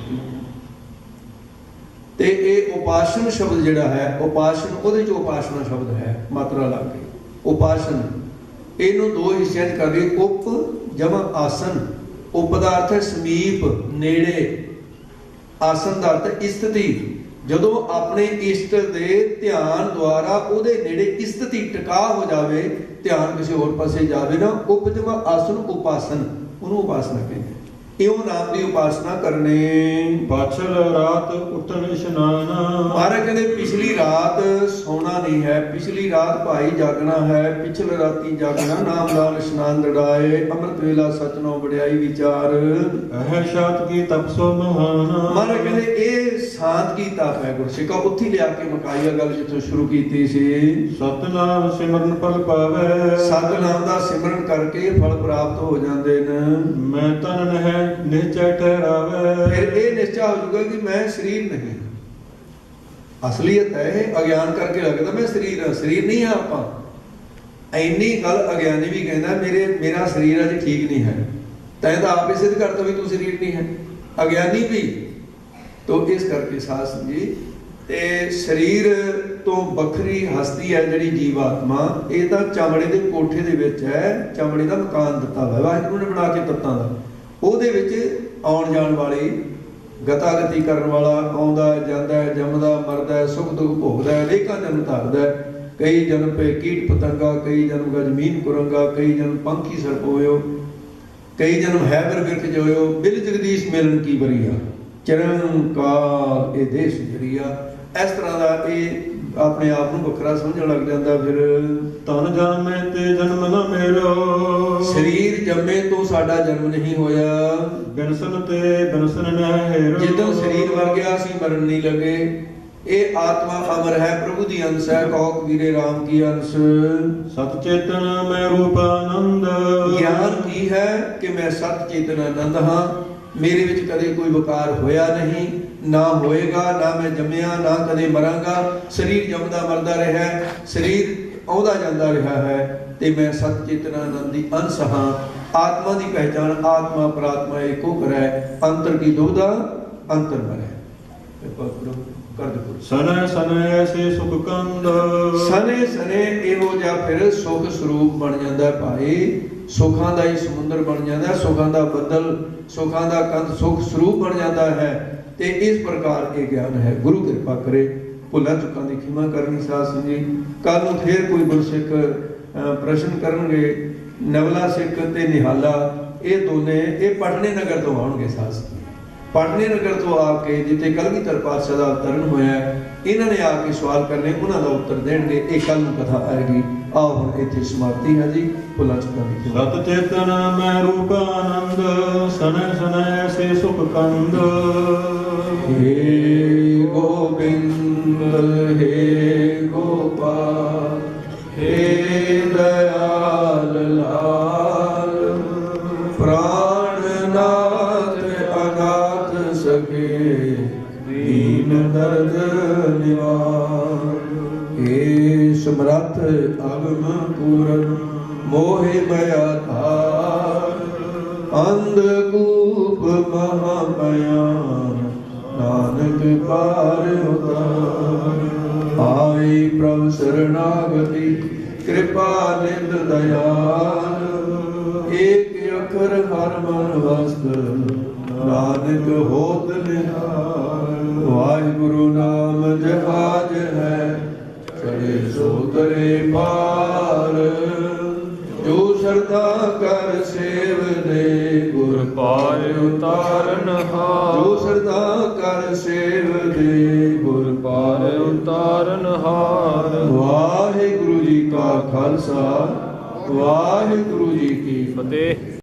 ਤੇ ਇਹ ਉਪਾਸਨ ਸ਼ਬਦ ਜਿਹੜਾ ਹੈ, ਉਪਾਸਨ ਉਹਦੇ ਚ ਉਪਾਸਨਾ ਸ਼ਬਦ ਹੈ, ਮਾਤਰਾ ਲੱਗ ਗਈ। ਉਪਾਸਨ ਇਹਨੂੰ ਦੋ ਹਿੱਸਿਆਂ 'ਚ ਕਰਦੇ, ਉਪ ਜਮਾ ਆਸਨ। ਉਪ ਦਾ ਅਰਥ ਹੈ ਸਮੀਪ, ਨੇੜੇ। ਆਸਨ ਦਾ ਅਰਥ ਹੈ ਸਥਿਤੀ। ਜਦੋਂ ਆਪਣੇ ਇਸ਼ਟ ਦੇ ਧਿਆਨ ਦੁਆਰਾ ਉਹਦੇ ਨੇੜੇ ਸਥਿਤੀ ਟਿਕਾ ਹੋ ਜਾਵੇ, ਧਿਆਨ ਕਿਸੇ ਹੋਰ ਪਾਸੇ ਜਾਵੇ ਨਾ, ਉਪ ਜਮਾ ਆਸਨ ਉਪਾਸਨ, ਉਹਨੂੰ ਉਪਾਸਨਾ ਕਹਿੰਦੇ। ਇਉਂ ਨਾਮ ਦੀ ਉਪਾਸਨਾ ਕਰਨੀ। ਪਾਛਲ ਰਾਤ ਉਤਨ ਇਸ਼ਨਾਨ। ਮਹਾਰਾਜ ਕਹਿੰਦੇ ਪਿਛਲੀ ਰਾਤ ਸੌਣਾ ਨਹੀਂ ਹੈ, ਪਿਛਲੀ ਰਾਤ ਭਾਈ ਜਾਗਣਾ ਹੈ, ਪਿਛਲ ਰਾਤੀ ਜਾਗਣਾ, ਨਾਮ ਨਾਲ ਇਸ਼ਨਾਨ ਦੜਾਏ, ਅੰਮ੍ਰਿਤ ਵੇਲਾ ਸਚਨੋ ਵਡਿਆਈ ਵਿਚਾਰ। ਇਹ ਸ਼ਾਤ ਕੀ ਤਪਸੋ ਮਹਾਨ। ਮਹਾਰਾਜ ਕਹਿੰਦੇ ਇਹ ਸਾਧ ਕੀ ਤਪ ਹੈ ਗੁਰਸਿੱਖਾ। ਉੱਥੇ ਲਿਆ ਕੇ ਮੁਕਾਈ ਗੱਲ ਜਿੱਥੋਂ ਸ਼ੁਰੂ ਕੀਤੀ ਸੀ। ਸਤਨਾਮ ਸਿਮਰਨ ਫਲ ਪਾਵੇ। ਸਤਨਾਮ ਦਾ ਸਿਮਰਨ ਕਰਕੇ ਫਲ ਪ੍ਰਾਪਤ ਹੋ ਜਾਂਦੇ ਨੇ। ਮੈਂ ਤਨ ਹੈ ਨਿਸ਼ਚੈ ਠਹਿਰਾਵੇ। ਫਿਰ ਇਹ ਨਿਸ਼ਚਾ ਹੋ ਜਾਊਗਾ ਕਿ ਮੈਂ ਸਰੀਰ ਨਹੀਂ। ਅਸਲੀਅਤ ਹੈ ਇਹ ਅਗਿਆਨ ਕਰਕੇ ਲੱਗਦਾ ਮੈਂ ਸਰੀਰ ਹਾਂ, ਸਰੀਰ ਨਹੀਂ ਹਾਂ ਆਪਾਂ। ਇੰਨੀ ਗੱਲ ਅਗਿਆਨੀ ਵੀ ਕਹਿੰਦਾ ਮੇਰਾ ਸਰੀਰ ਅਜੇ ਠੀਕ ਨਹੀਂ ਹੈ। ਤੈਂ ਤਾਂ ਆਪ ਹੀ ਸਿੱਧ ਕਰਤਾ ਵੀ ਤੂੰ ਸਰੀਰ ਨਹੀਂ ਹੈ, ਅਗਿਆਨੀ ਵੀ। ਤੋ ਇਸ ਕਰਕੇ ਸਾਧ ਸੰਗਤ ਜੀ ਤੇ ਸਰੀਰ ਤੋਂ ਵੱਖਰੀ ਹਸਤੀ ਹੈ ਜਿਹੜੀ ਜੀਵ ਆਤਮਾ, ਇਹ ਤਾਂ ਚਮੜੇ ਦੇ ਕੋਠੇ ਦੇ ਵਿੱਚ ਹੈ। ਚਮੜੇ ਦਾ ਮਕਾਨ ਦਿੱਤਾ ਹੋਇਆ ਵਾਹਿਗੁਰੂ ਨੇ ਬਣਾ ਕੇ ਤੱਤਾਂ ਦਾ। ਉਹਦੇ ਵਿੱਚ ਆਉਣ ਜਾਣ ਵਾਲੀ ਗਤਾਗਤੀ ਕਰਨ ਵਾਲਾ ਆਉਂਦਾ ਜਾਂਦਾ ਹੈ, ਜੰਮਦਾ ਮਰਦਾ, ਸੁਖ ਦੁੱਖ ਭੋਗਦਾ, ਅਨੇਕਾਂ ਜਨਮ ਧਾਰਦਾ। ਕਈ ਜਨਮ ਪੇ ਕੀਟ ਪਤੰਗਾ, ਕਈ ਜਨਮ ਗਾ ਜ਼ਮੀਨ ਕੁਰੰਗਾ, ਕਈ ਜਨਮ ਪੰਖੀ ਸਰਪ ਹੋਇਓ, ਕਈ ਜਨਮ ਹੈ ਬਰ ਬਿਰਖ ਜੋਇਓ। ਬਿਲ ਜਗਦੀਸ਼ ਮਿਲਨ ਕੀ ਬਰੀਆ, ਚਰਨ ਕਾਲ ਇਹ ਦੇਸ਼ ਜਰੀਆ। ਇਸ ਤਰ੍ਹਾਂ ਦਾ ਇਹ ਆਪਣੇ ਆਪ ਨੂੰ ਵੱਖਰਾ ਸਮਝਣ ਲੱਗ ਜਾਂਦਾ। ਫਿਰ ਤਨ ਜਨਮੇ ਤੇ ਜਨਮ ਨ ਮੇਰੋ। ਸਰੀਰ ਜੰਮੇ ਤੋਂ ਸਾਡਾ ਜਨਮ ਨਹੀਂ ਹੋਇਆ। ਬਿਨਸਨ ਤੇ ਬਿਨਸਨ ਨ ਹੈਰੋ। ਜਦੋਂ ਸਰੀਰ ਮਰ ਗਿਆ ਅਸੀਂ ਮਰਨ ਨਹੀਂ ਲੱਗੇ। ਇਹ ਆਤਮਾ ਅਮਰ ਹੈ, ਪ੍ਰਭੂ ਦੀ ਅੰਸ਼ ਹੈ। ਕਹੋ ਕਬੀਰੇ ਰਾਮ ਕੀ ਅੰਸ਼। ਸਤ ਚੇਤਨ ਮੈਂ ਰੂਪ ਆਨੰਦ। ਗਿਆਨ ਕੀ ਹੈ ਕਿ ਮੈਂ ਸਤ ਚੇਤਨ ਆਨੰਦ ਹਾਂ। ਮੇਰੇ ਵਿੱਚ ਕਦੇ ਕੋਈ ਵਿਕਾਰ ਹੋਇਆ ਨਹੀਂ, ਨਾ ਹੋਏਗਾ, ਨਾ ਮੈਂ ਜੰਮਿਆ, ਨਾ ਕਦੇ ਮਰਾਂਗਾ। ਸਰੀਰ ਜੰਮਦਾ ਮਰਦਾ ਰਿਹਾ, ਸਰੀਰ ਆਉਂਦਾ ਜਾਂਦਾ ਰਿਹਾ ਹੈ ਤੇ ਮੈਂ ਸਤ ਚੇਤਨ ਆਨੰਦ ਦੀ ਅੰਸ਼ ਹਾਂ। ਆਤਮਾ ਦੀ ਪਹਿਚਾਨ ਆਤਮਾ ਪਰਾਤਮਾ ਏਕੋ ਕਰੈ, ਅੰਤਰ ਕੀ ਦੁਬਦਾ ਅੰਤਰ ਮਰੈ। ਸਨੇ ਸਨੇ ਐਸੇ ਸੁਖ ਕੰਦ। ਸਨੇ ਸਨੇ ਇਹੋ ਜਿਹਾ ਫਿਰ ਸੁਖ ਸਰੂਪ ਬਣ ਜਾਂਦਾ ਭਾਈ। ਸੁਖਾਂ ਦਾ ਹੀ ਸਮੁੰਦਰ ਬਣ ਜਾਂਦਾ, ਸੁਖਾਂ ਦਾ ਬੱਦਲ, ਸੁਖਾਂ ਦਾ ਕੰਧ, ਸੁਖ ਸਰੂਪ ਬਣ ਜਾਂਦਾ ਹੈ। ਤੇ ਇਸ ਪ੍ਰਕਾਰ ਇਹ ਗਿਆਨ ਹੈ। ਗੁਰੂ ਕਿਰਪਾ ਕਰੇ ਭੁੱਲਾਂ ਚੁੱਕਾਂ ਦੀ ਖਿਮਾ ਕਰਨੀ। ਸਾਧ ਸੰਗਤ ਜੀ ਕੱਲ ਨੂੰ ਫੇਰ ਕੋਈ ਗੁਰਸਿੱਖ ਪ੍ਰਸ਼ਨ ਕਰਨਗੇ। ਨਵਲਾ ਸਿੱਖ ਤੇ ਨਿਹਾਲਾ ਇਹ ਦੋਨੇ ਇਹ ਪਟਨੇ ਨਗਰ ਤੋਂ ਆਉਣਗੇ। ਸਾਧ ਸੰਗਤ ਪਟਨੇ ਨਗਰ ਤੋਂ ਆ ਕੇ ਜਿੱਥੇ ਕਲਗੀਧਰ ਪਾਤਸ਼ਾਹ ਦਾ ਅਵਤਰਨ ਹੋਇਆ, ਇਹਨਾਂ ਨੇ ਆ ਕੇ ਸਵਾਲ ਕਰਨੇ, ਉਹਨਾਂ ਦਾ ਉੱਤਰ ਦੇਣਗੇ। ਇਹ ਕੱਲ ਨੂੰ ਕਥਾ ਆਏਗੀ। ਆਓ ਹੁਣ ਇੱਥੇ ਸਮਾਪਤੀ ਹੈ ਜੀ। ਭੁੱਲਾਂ ਚੁੱਕਾਂ ਦੀ ਖਿਮਾ। ਸਤ ਚੇਤਨ ਮੈਂ ਰੂਪ ਆਨੰਦ। ਸਨੇ ਸਨੇ ਐਸੇ ਸੁਖ ਕੰਦ। हे गोविंद हे गोपाल हे दयाल लाल, प्राणनाथ अनाथ सके दीन दर्द निवार। हे समर्थ अगम पूरन मोहि मया धार, अंधकूप महाभयान नानक पार उतार। आई प्रभु शरणागति कृपा निध दयाल, एक अखर हर मन वस्त नानक होत निहाल। वाहिगुरु नाम जहाज है चढ़े सो तरे पार, जो श्रद्धा कर सेव दे गुर पाए उतारन हार। जो श्रद्धा कर सेव दे गुर पाए उतारन हार। वाहिगुरु जी का खालसा, वाहिगुरु जी की फतेह।